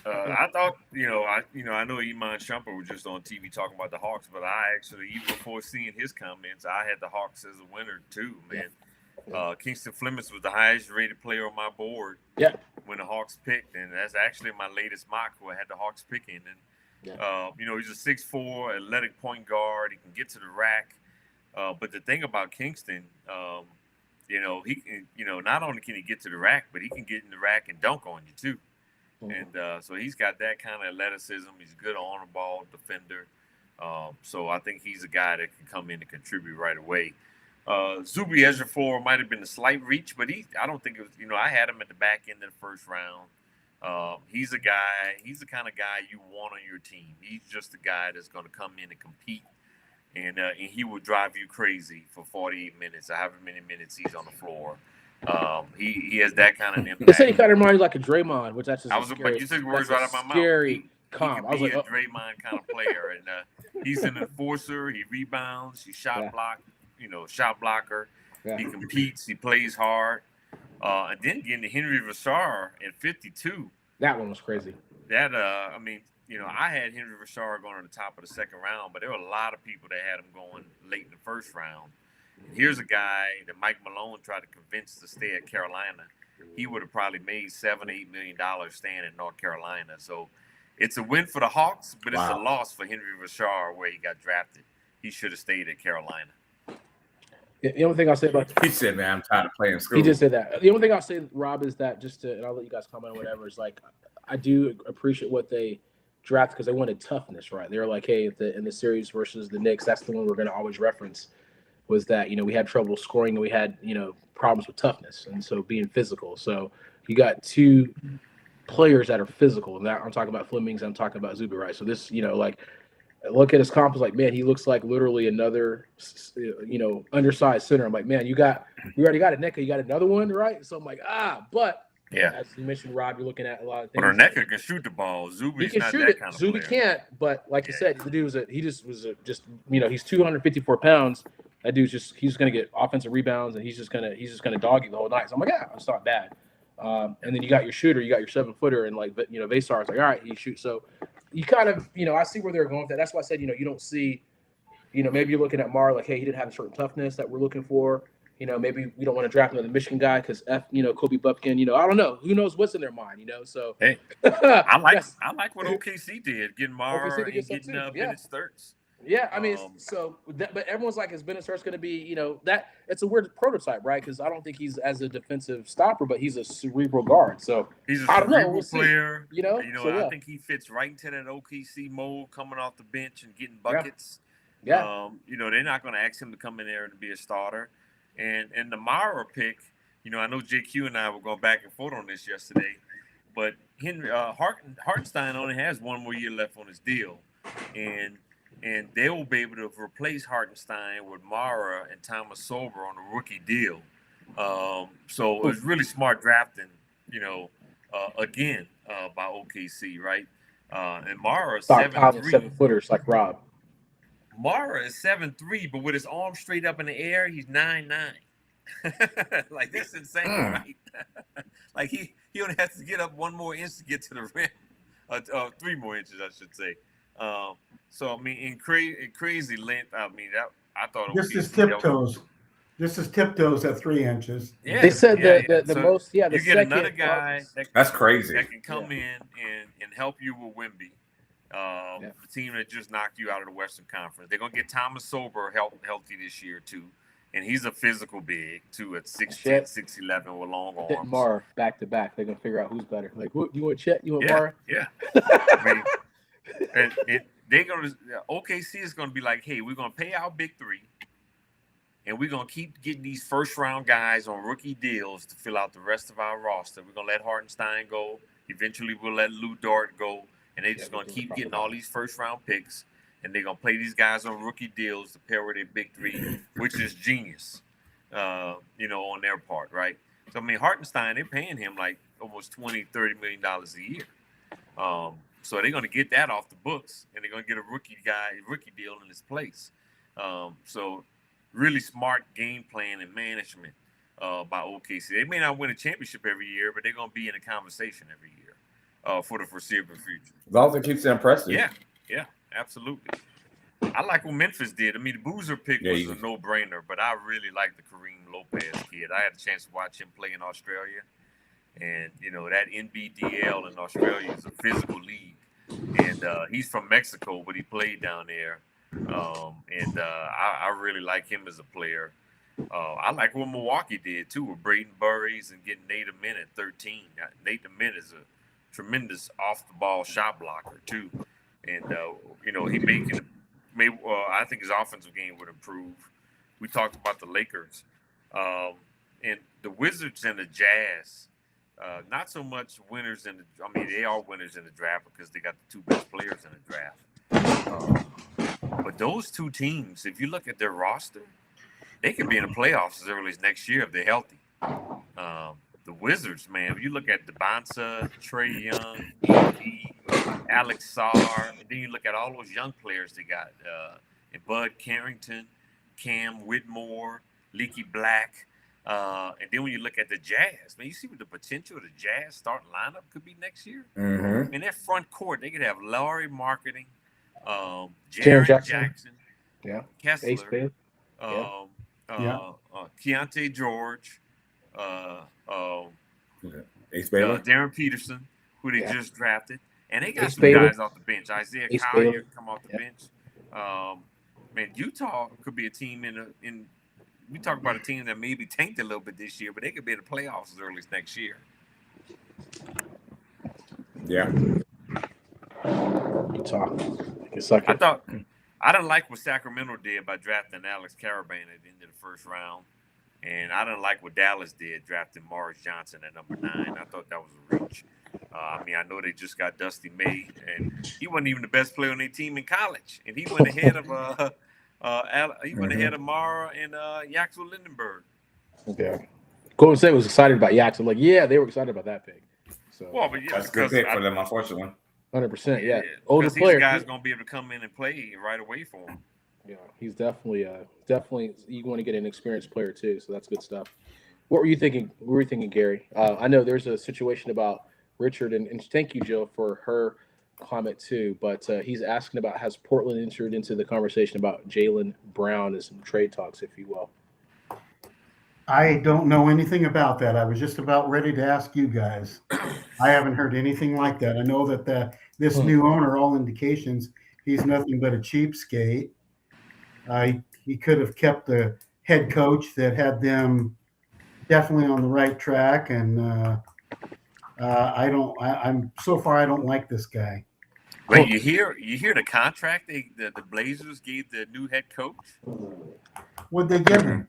I thought, I know Iman Shumpert was just on TV talking about the Hawks, but I actually, even before seeing his comments, I had the Hawks as a winner too, man. Kingston Fleming was the highest rated player on my board when the Hawks picked, and that's actually my latest mock where I had the Hawks picking. And he's a 6'4", athletic point guard. He can get to the rack. But the thing about Kingston, he can, not only can he get to the rack, but he can get in the rack and dunk on you too. Mm-hmm. And so he's got that kind of athleticism. He's a good on-the-ball defender. So I think he's a guy that can come in and contribute right away. Zuby Ejiofor might have been a slight reach, but I don't think it was, I had him at the back end of the first round. He's the kind of guy you want on your team. He's just the guy that's going to come in and compete, and he will drive you crazy for 48 minutes, or however many minutes he's on the floor. He has that kind of impact. They say he kind of reminds you like a Draymond, which that's just you took words right out of my mouth. Scary calm. He can be a Draymond kind of player, and he's an enforcer. He rebounds. He shot blocker. Yeah. He competes. He plays hard. And then getting to Henry Vassar at 52. That one was crazy. That I had Henry Vassar going on the top of the second round, but there were a lot of people that had him going late in the first round. And here's a guy that Mike Malone tried to convince to stay at Carolina. He would have probably made $7-8 million staying in North Carolina. So it's a win for the Hawks, but it's a loss for Henry Vassar where he got drafted. He should have stayed at Carolina. The only thing I'll say about he said, "Man, I'm tired of playing school." He did say that. The only thing I'll say, Rob, is that and I'll let you guys comment on whatever. Is like I do appreciate what they drafted because they wanted toughness, right? They were like, hey, in the series versus the Knicks, that's the one we're going to always reference. was that, we had trouble scoring and we had, problems with toughness. And so being physical. So you got two players that are physical. And that I'm talking about Flemings, I'm talking about Zuby, right? So this, like, look at his comp, is like, man, he looks like literally another, undersized center. I'm like, man, we already got Onyeka, you got another one, right? So I'm like, but Yeah. as you mentioned, Rob, you're looking at a lot of But things. Onyeka can shoot the ball. Zuby's He can not shoot that it. kind of Zuby player. can't, but like you said, the dude was he's 254 pounds. That dude's he's gonna get offensive rebounds and he's just gonna dog you the whole night. So I'm like, it's not bad. And then you got your shooter, you got your 7-footer, and like Vaysar's like, all right, he shoots. So you kind of I see where they're going with that. That's why I said you don't see, maybe you're looking at Mar like, hey, he didn't have a certain toughness that we're looking for. Maybe we don't want to draft another Michigan guy because Kobe Buffkin. I don't know. Who knows what's in their mind? So Hey, I like what OKC did, getting Mara OKC and did getting yeah. Bennett Sturts. Yeah, I mean, but everyone's like, is Bennett Sturts going to be, that it's a weird prototype, right? Because I don't think he's as a defensive stopper, but he's a cerebral guard. So he's a cerebral player. I think he fits right into that OKC mold, coming off the bench and getting buckets. Yeah. They're not going to ask him to come in there and be a starter. And the Mara pick, I know JQ and I were going back and forth on this yesterday, but Henry Hartenstein only has one more year left on his deal, and they will be able to replace Hartenstein with Mara and Thomas Sober on a rookie deal. So it was really smart drafting, again by OKC, right? And Mara is 7'3", 7-footers like Rob. Mara is 7'3", but with his arm straight up in the air, he's 9'9". Like, that's insane, right? Like he only has to get up 1 more inch to get to the rim, 3 more inches, I should say. So I mean, in crazy length, I mean I thought this is tiptoes. This is tiptoes at 3 inches. Yeah, they said the most. Yeah, the you get another guy that's crazy that can come in and help you with Wemby. The team that just knocked you out of the Western Conference. They're gonna get Thomas Sober healthy this year too, and he's a physical big too at 6'10", 6'11" with long arms. Mar back to back. They're gonna figure out who's better. Like, you want Chet? You want Mar? Yeah. I mean, and they're gonna OKC is gonna be like, hey, we're gonna pay our big three, and we're gonna keep getting these first round guys on rookie deals to fill out the rest of our roster. We're gonna let Hartenstein go. Eventually, we'll let Lou Dort go. And they're just going to keep getting all these first-round picks, and they're going to play these guys on rookie deals to pair with their big three, which is genius, on their part, right? So, I mean, Hartenstein, they're paying him like almost $20, $30 million a year. So they're going to get that off the books, and they're going to get a rookie deal in his place. So really smart game plan and management by OKC. They may not win a championship every year, but they're going to be in a conversation every year. For the foreseeable future. As long as it keeps it impressive. Yeah, absolutely. I like what Memphis did. I mean, the Boozer pick was a no-brainer, but I really like the Kareem Lopez kid. I had a chance to watch him play in Australia, and that NBDL in Australia is a physical league, and he's from Mexico, but he played down there, and I really like him as a player. I like what Milwaukee did too with Braden Burries and getting Nate Amin at 13. Nate Amin is a tremendous off-the-ball shot blocker too, and I think his offensive game would improve. We talked about the Lakers, and the Wizards and the Jazz. Not so much winners they are winners in the draft because they got the 2 best players in the draft. But those 2 teams, if you look at their roster, they could be in the playoffs as early as next year if they're healthy. The Wizards, man, if you look at Bonsa, Trae Young, Alex Sarr, and then you look at all those young players they got, and Bud Carrington, Cam Whitmore, Leaky Black, and then when you look at the Jazz, man, you see what the potential of the Jazz starting lineup could be next year? Mm-hmm. In that front court, they could have Laurie Marketing, Jared Jackson, Kessler, Keontae George, Ace Baylor, Darren Peterson, who they just drafted, and they got some guys off the bench. Isaiah Collier come off the bench. Man, Utah could be a team in. We talk about a team that maybe tanked a little bit this year, but they could be in the playoffs as early as next year. Yeah. Utah. I I didn't like what Sacramento did by drafting Alex Caravan at the end of the first round. And I didn't like what Dallas did, drafting Morris Johnson at number 9. I thought that was a reach. I mean, I know they just got Dusty May, and he wasn't even the best player on their team in college. And he went ahead of ahead of Mara and Yaxel Lindenberg. Yeah. Golden State was excited about Yax. I'm like, yeah, they were excited about that pick. So Well, but yeah, That's a good pick for them, unfortunately. 100%. Yeah. Older These player. guys going to be able to come in and play right away for him. Yeah, he's definitely you want to get an experienced player too, so that's good stuff. What were you thinking? What were you thinking, Gary? I know there's a situation about Richard, and thank you, Jill, for her comment too. But he's asking about, has Portland entered into the conversation about Jaylen Brown and some trade talks, if you will? I don't know anything about that. I was just about ready to ask you guys. I haven't heard anything like that. I know that this new owner, all indications, he's nothing but a cheapskate. He could have kept the head coach that had them definitely on the right track, and I'm so far I don't like this guy. But you hear the contract the Blazers gave the new head coach? What'd they give him?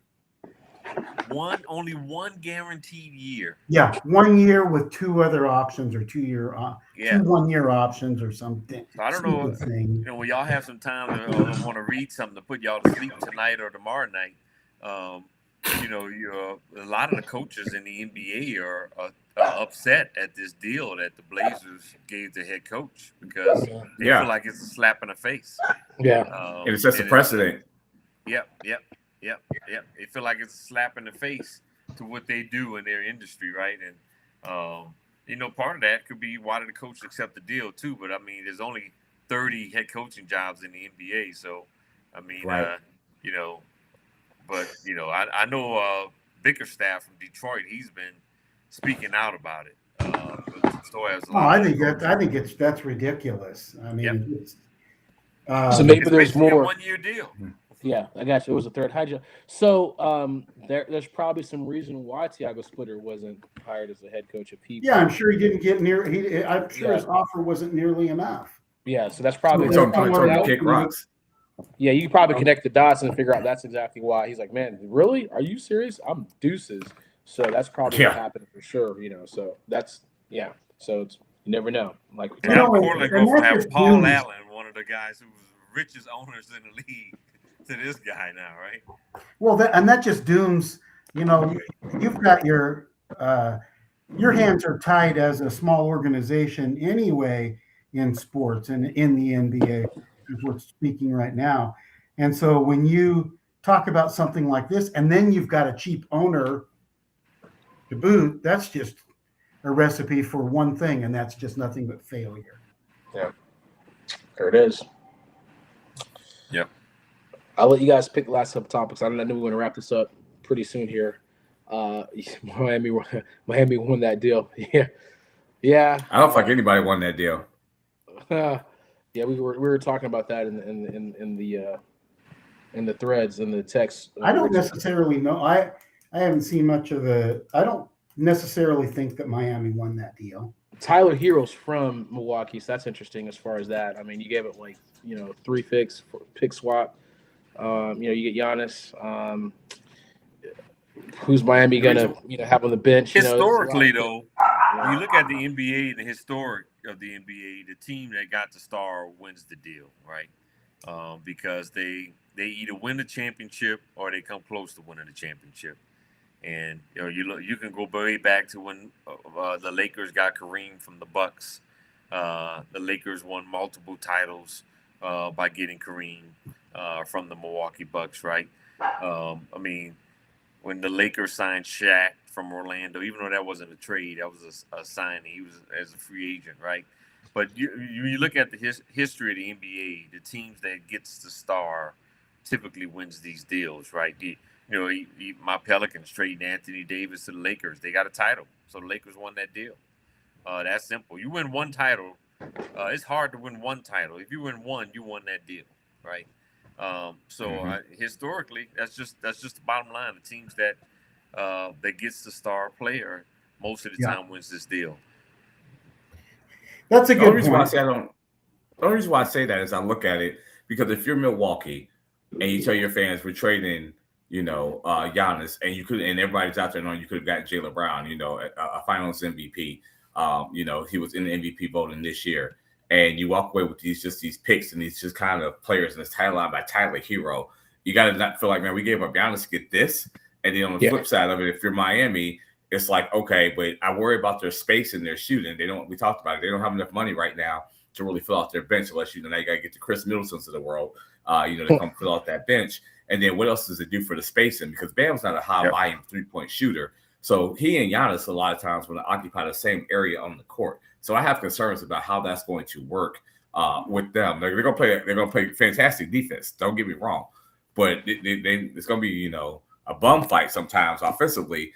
Only one guaranteed year. Yeah, 1 year with 2 other options, or 2 year, Yeah. 2 1-year options or something. So I don't know. Thing. When y'all have some time to want to read something to put y'all to sleep tonight or tomorrow night, a lot of the coaches in the NBA are upset at this deal that the Blazers gave the head coach because they feel like it's a slap in the face. Yeah, and it sets a precedent. Yep. They feel like it's a slap in the face to what they do in their industry, right? And part of that could be why did the coach accept the deal too? But I mean, there's only 30 head coaching jobs in the NBA, so I mean, right. I know Bickerstaff from Detroit. He's been speaking out about it. I think that's ridiculous. I mean, so maybe there's more. A 1-year deal. Yeah, I got you. It was a third hydra. So there's probably some reason why Tiago Splitter wasn't hired as the head coach of People. Yeah, I'm sure he didn't get near. I'm sure his offer wasn't nearly enough. Yeah, so that's probably kick rocks. Yeah, you can probably connect the dots and figure out that's exactly why. He's like, man, really? Are you serious? I'm deuces. So that's probably what happened for sure. So that's So you never know. Like Portland going to have Paul Allen, one of the guys who's richest owners in the league, to this guy now, right? Well, that just dooms. You've got your hands are tied as a small organization anyway in sports and in the NBA, as we're speaking right now. And so when you talk about something like this, and then you've got a cheap owner to boot, that's just a recipe for one thing, and that's just nothing but failure. Yeah, there it is. Yep. I'll let you guys pick the last couple topics. I know we're going to wrap this up pretty soon here. Miami won that deal. Yeah. I don't think anybody won that deal. Yeah, we were talking about that in the threads and the text. I don't necessarily know. I haven't seen much of the. I don't necessarily think that Miami won that deal. Tyler Hero's from Milwaukee, so that's interesting as far as that. I mean, you gave it 3 picks for pick swap. You get Giannis. Who's Miami gonna have on the bench? Historically, though, when you look at the NBA, the historic of the NBA, the team that got the star wins the deal, right? Because they either win the championship or they come close to winning the championship. And you can go way back to when the Lakers got Kareem from the Bucks. The Lakers won multiple titles by getting Kareem from the Milwaukee Bucks, right? When the Lakers signed Shaq from Orlando, even though that wasn't a trade, that was a signing. He was as a free agent, right? But you look at the history of the NBA, the teams that gets the star typically wins these deals, right? My Pelicans traded Anthony Davis to the Lakers. They got a title, so the Lakers won that deal. That's simple. You win one title. It's hard to win one title. If you win one, you won that deal, right? Historically, that's just the bottom line. The teams that gets the star player most of the time wins this deal. That's a good point. The only reason why I say that is I look at it. Because if you're Milwaukee and you tell your fans we're trading, Giannis, and everybody's out there knowing you could have gotten Jaylen Brown, a Finals MVP. He was in the MVP voting this year, and you walk away with these picks and these just kind of players in this title line by Tyler Hero. You got to not feel like, man, we gave up Giannis to get this. And then on the flip side of it, if you're Miami, it's like, okay, but I worry about their space and their shooting. We talked about it. They don't have enough money right now to really fill out their bench unless, now you got to get the Chris Middletons of the world, to come fill out that bench. And then what else does it do for the spacing? Because Bam's not a high volume 3-point shooter. So he and Giannis a lot of times want to occupy the same area on the court. So I have concerns about how that's going to work with them. They're going to play fantastic defense. Don't get me wrong, but it's going to be a bum fight sometimes offensively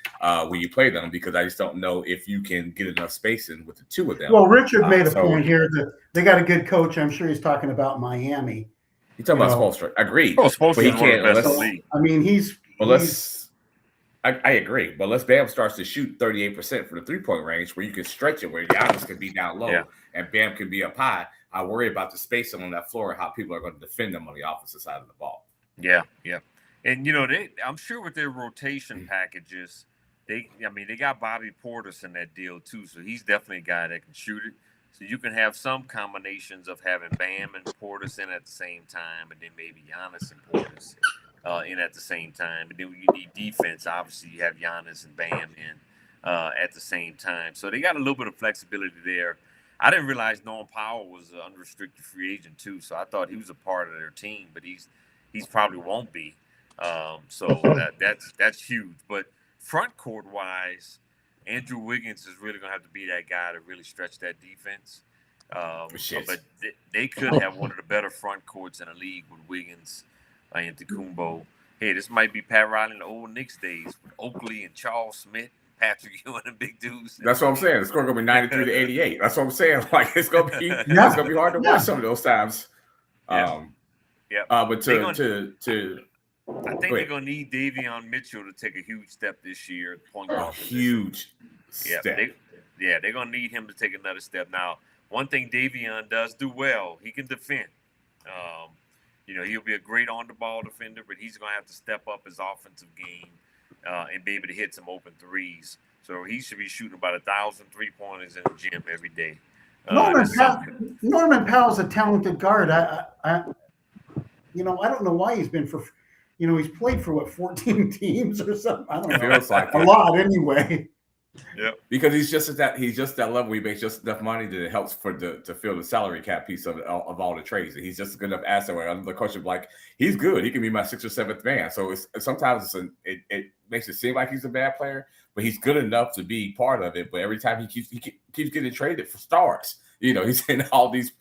when you play them, because I just don't know if you can get enough spacing with the two of them. Well, Richard made a point here that they got a good coach. I'm sure he's talking about Miami. You're talking about Spoelstra. Agreed. Spoelstra, but he can't. I agree. But unless Bam starts to shoot 38% for the 3-point range, where you can stretch it, where Giannis can be down low and Bam can be up high, I worry about the spacing on that floor and how people are going to defend them on the offensive side of the ball. Yeah. And I'm sure with their rotation packages, they got Bobby Portis in that deal too, so he's definitely a guy that can shoot it. So you can have some combinations of having Bam and Portis in at the same time, and then maybe Giannis and Portis in at the same time. And then when you need defense, obviously you have Giannis and Bam in at the same time. So they got a little bit of flexibility there. I didn't realize Norman Powell was an unrestricted free agent too, so I thought he was a part of their team, but he's probably won't be. So that's huge. But front court wise, Andrew Wiggins is really gonna have to be that guy to really stretch that defense. But they could have one of the better front courts in the league with Wiggins and Antetokounmpo. Hey, this might be Pat Riley in the old Knicks days with Oakley and Charles Smith, Patrick Ewing, and big dudes. That's what I'm saying. The score gonna be 93 to 88. That's what I'm saying. Like it's gonna be hard to watch some of those times. But I think they're gonna need Davion Mitchell to take a huge step this year. Huge step. They're gonna need him to take another step. Now, one thing Davion does do well, he can defend. He'll be a great on-the-ball defender, but he's gonna have to step up his offensive game and be able to hit some open threes. So he should be shooting about 1,000 3-pointers in the gym every day. Norman Powell's a talented guard. I don't know why he's been for. He's played for 14 teams or something. I don't know. Feels like a lot anyway. Yeah, because he's just at that level. He makes just enough money that it helps to fill the salary cap piece of all the trades. He's just a good enough asset. Where the coach is like, he's good. He can be my 6th or 7th man. So sometimes it makes it seem like he's a bad player, but he's good enough to be part of it. But every time he keeps getting traded for stars. He's in all these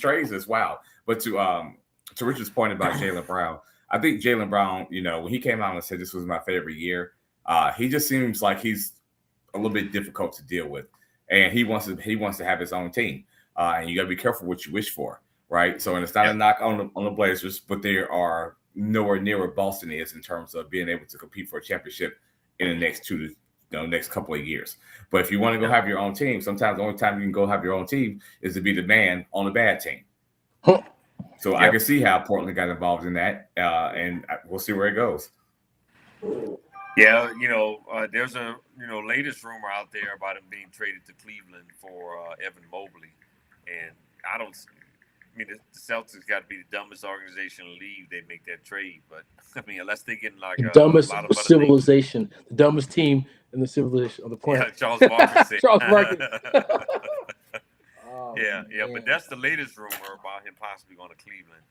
trades as well. But to Richard's point about Jaylen Brown. I think Jaylen Brown, when he came out and said this was my favorite year, he just seems like he's a little bit difficult to deal with, and he wants to have his own team, and you got to be careful what you wish for, right? So, and it's not a knock on the Blazers, but they are nowhere near where Boston is in terms of being able to compete for a championship in the next next couple of years. But if you want to go have your own team, sometimes the only time you can go have your own team is to be the man on a bad team. So I can see how Portland got involved in that, and we'll see where it goes. Yeah, there's a latest rumor out there about him being traded to Cleveland for Evan Mobley, and the Celtics got to be the dumbest organization in the league. They make that trade, but unless they get like the dumbest civilization, the dumbest team in the civilization on the planet. Yeah, Charles Barkley said. Charles Barkley. But that's the latest rumor about him possibly going to Cleveland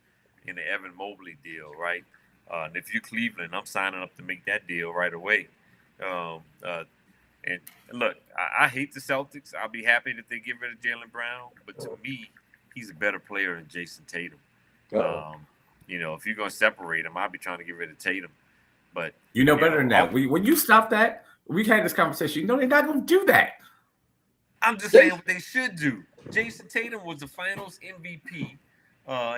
in the Evan Mobley deal, right? And if you're Cleveland, I'm signing up to make that deal right away. And look, I hate the Celtics. I'll be happy that they get rid of Jaylen Brown, but to me, he's a better player than Jason Tatum. If you're going to separate him, I'll be trying to get rid of Tatum. But better than that. When you stop that, we had this conversation. They're not going to do that. I'm just saying what they should do. Jason Tatum was the Finals MVP.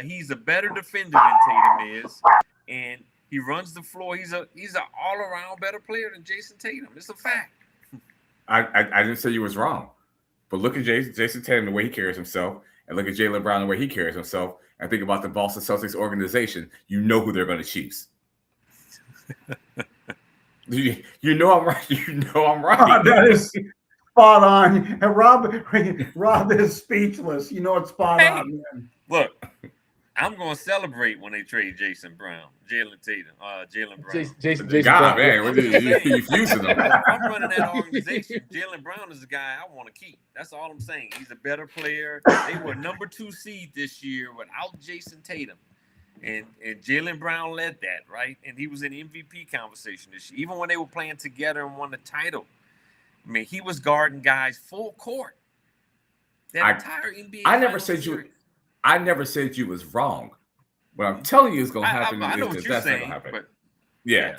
He's a better defender than Tatum is, and he runs the floor. He's an all-around better player than Jason Tatum. It's a fact. I didn't say you was wrong, but look at Jason Tatum, the way he carries himself, and look at Jaylen Brown and the way he carries himself, and think about the Boston Celtics organization, you know who they're going to choose. You know I'm right. You know I'm right. That is spot on. And Rob is speechless. You know it's spot on, man. Look, I'm going to celebrate when they trade Jaylen Brown. Jason God, Brown. man, you fusing them. If I'm running that organization, Jaylen Brown is the guy I want to keep. That's all I'm saying. He's a better player. They were number 2 seed this year without Jason Tatum. And Jaylen Brown led that, right? And he was in MVP conversation this year. Even when they were playing together and won the title. I mean, he was guarding guys full court. That entire NBA. I never said you was wrong. What I'm telling you is going to happen. I know what you're saying, but yeah.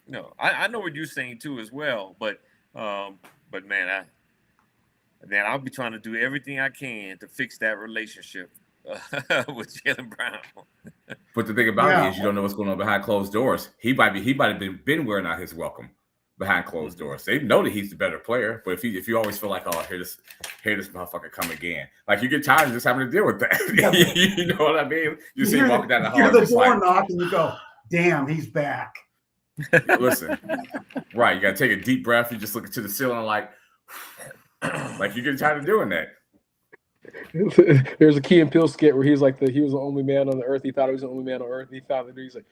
No, I know what you're saying too as well. But man, I'll be trying to do everything I can to fix that relationship with Jaylen Brown. But the thing about it is, you don't know what's going on behind closed doors. He might have been wearing out his welcome behind closed doors. They know that he's the better player, but if you always feel like, oh, here this motherfucker come again, like you get tired of just having to deal with that. You know what I mean? You see him walking down the hall, you hear the door knock, and you go, "Damn, he's back." Listen, right? You got to take a deep breath. You just look into the ceiling, like you get tired of doing that. There's a Key and Peele skit where he was the only man on the earth. He thought he was the only man on earth. He found that he's like,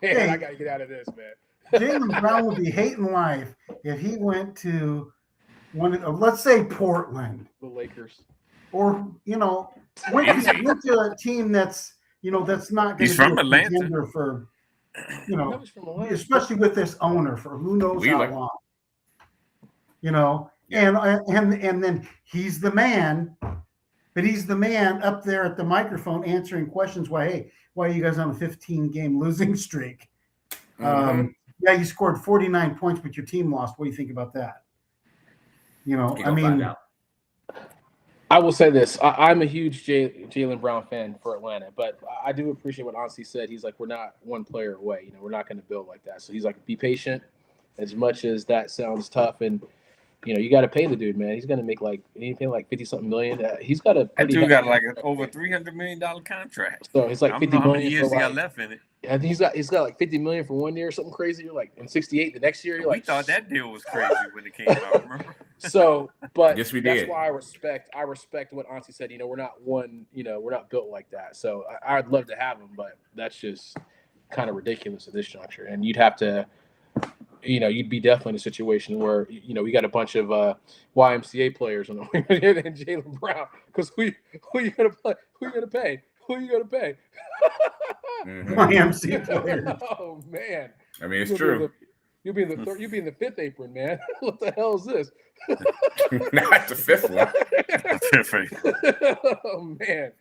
man, I gotta get out of this, man. Jaylen Brown would be hating life if he went to let's say Portland, The Lakers, or went to a team that's that's not going He's to from be a Atlanta. contender for especially with this owner for who knows how long. And then he's the man, but he's the man up there at the microphone answering questions. Why are you guys on a 15-game losing streak? Mm-hmm. Yeah, you scored 49 points, but your team lost. What do you think about that? I will say this. I'm a huge Jaylen Brown fan for Atlanta, but I do appreciate what Ansi said. He's like, we're not one player away. We're not going to build like that. So he's like, be patient. As much as that sounds tough, and you got to pay the dude, man. He's going to make like 50-something million. He's got a. That dude got like an over $300 million contract. So he's like 50 million. How many years he got left in it? I think he's got like 50 million for 1 year or something crazy. You're like, and 68 the next year. You're like, we thought that deal was crazy when it came out. Remember? So, but yes, we did. That's why I respect what Ansi said. We're not one. We're not built like that. So I'd love to have him, but that's just kind of ridiculous at this juncture. And you'd have to. You'd be definitely in a situation where we got a bunch of YMCA players on the wing and Jaylen Brown, because who you gonna play? Who you gonna pay? YMCA players. Oh man! I mean, it's true. You'll be in the fifth apron, man. What the hell is this? Not the fifth one. Oh man.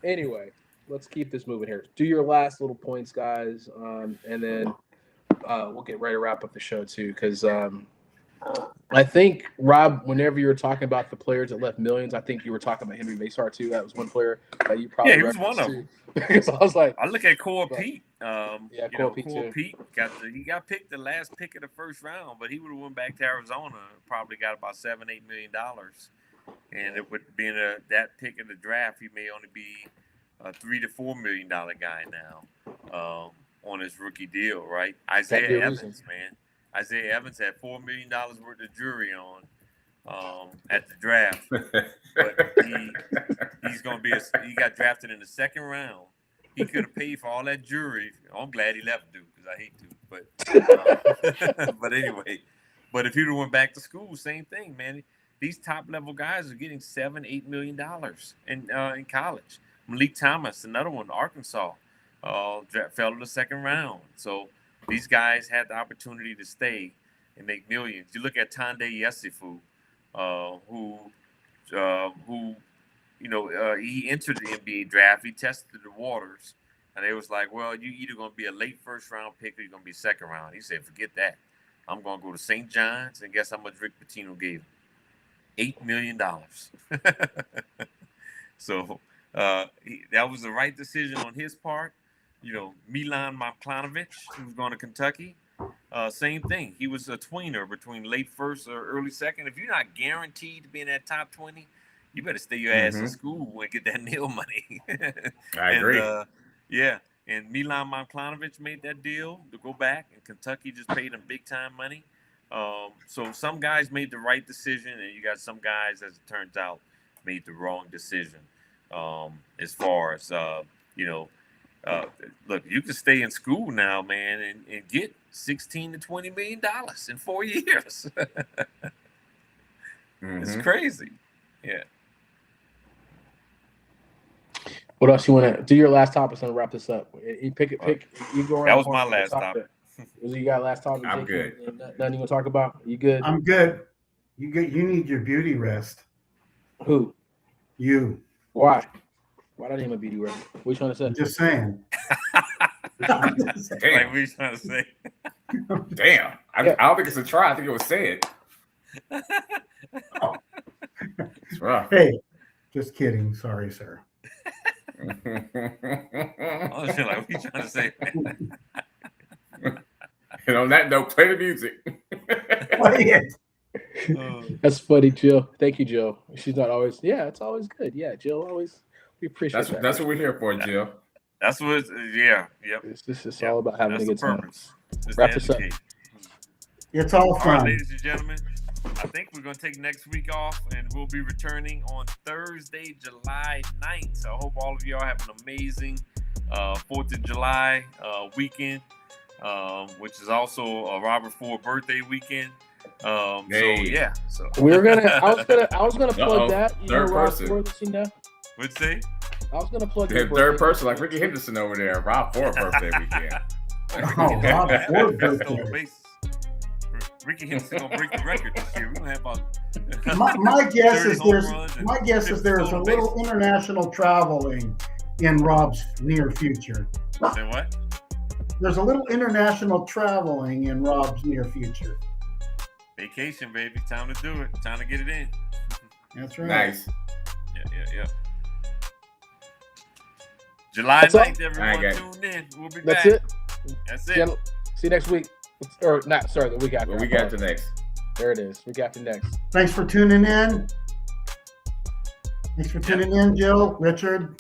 Anyway, let's keep this moving here. Do your last little points, guys, and then. We'll get ready to wrap up the show too, because I think, Rob, whenever you were talking about the players that left millions, I think you were talking about Henry Masar too. That was one player that you probably he was one of them. Because I was like, I look at Core Pete. Core Pete got picked the last pick of the first round, but he would have went back to Arizona, probably got about $7-8 million, and it would being that pick of the draft, he may only be a $3 to $4 million guy now. On his rookie deal, right? Isaiah Evans, man. Isaiah Evans had $4 million worth of jury on at the draft, but he's going to be he got drafted in the second round. He could have paid for all that jury. I'm glad he left Duke because I hate Duke, but anyway. But if he would have went back to school, same thing, man. These top level guys are getting $7-8 million in college. Malik Thomas, another one, Arkansas. Fell in the second round. So these guys had the opportunity to stay and make millions. You look at Tunde Yesifu, who he entered the NBA draft. He tested the waters, and it was like, well, you either going to be a late first round pick or you're going to be second round. He said, forget that. I'm going to go to St. John's, and guess how much Rick Pitino gave him? $8 million. So that was the right decision on his part. Milan Marjanovic, who was going to Kentucky, same thing. He was a tweener between late first or early second. If you're not guaranteed to be in that top 20, you better stay your ass in Mhm. school and get that NIL money. I agree. Yeah, and Milan Marjanovic made that deal to go back, and Kentucky just paid him big time money. So some guys made the right decision, and you got some guys, as it turns out, made the wrong decision. As far as look, you can stay in school now, man, and get $16 to $20 million in 4 years. It's crazy. Yeah. What else you want to do? Your last topic, and wrap this up. You pick. You go around. That was my last topic. You got last topic? I'm good. Nothing you gonna talk about? You good? I'm good. You need your beauty rest. Who? You. Why? Why not even a beauty rest? What you trying to say? I'm just saying. Damn. Like we trying to say. Damn. I don't think it's a try. I think it was said. It's rough. Hey, just kidding. Sorry, sir. I was like, what you trying to say? And on that note, play the music. Play it. That's funny, Jill. Thank you, Jill. She's not always. Yeah, it's always good. Yeah, Jill. Always. We appreciate that. That's what we're here for, Jill. That's what. Yeah. Yep. This is all about having a good time. Just Wrap to this up. educate. It's all All fun. right, ladies and gentlemen, I think we're going to take next week off, and we'll be returning on Thursday, July 9th. So I hope all of y'all have an amazing 4th of July weekend, which is also a Robert Ford birthday weekend. So yeah, so We're gonna. I was gonna plug that. You Third know, Rob person. Ford, you know? what'd you say? I was gonna plug The your third birthday. person, like Ricky Henderson over there, Rob Ford birthday weekend. Oh, Rob Ford That's birthday. no basis. Ricky Henderson gonna break the record this year. We're gonna have about My guess 30 is home there's runs and my guess is 50 there's a stolen little bases. international traveling in Rob's near future. Say what? There's a little international traveling in Rob's near future. Vacation, baby. Time to do it. Time to get it in. That's right. Nice. Yeah. July That's all. 9th, everyone. All right, Tune in. We'll be That's back. it. That's it. Yeah, see you next week. Or not? Sorry, the week after. What we got the next? There it is. Week after next. Thanks for tuning in. Thanks for tuning in, Jill, Richard.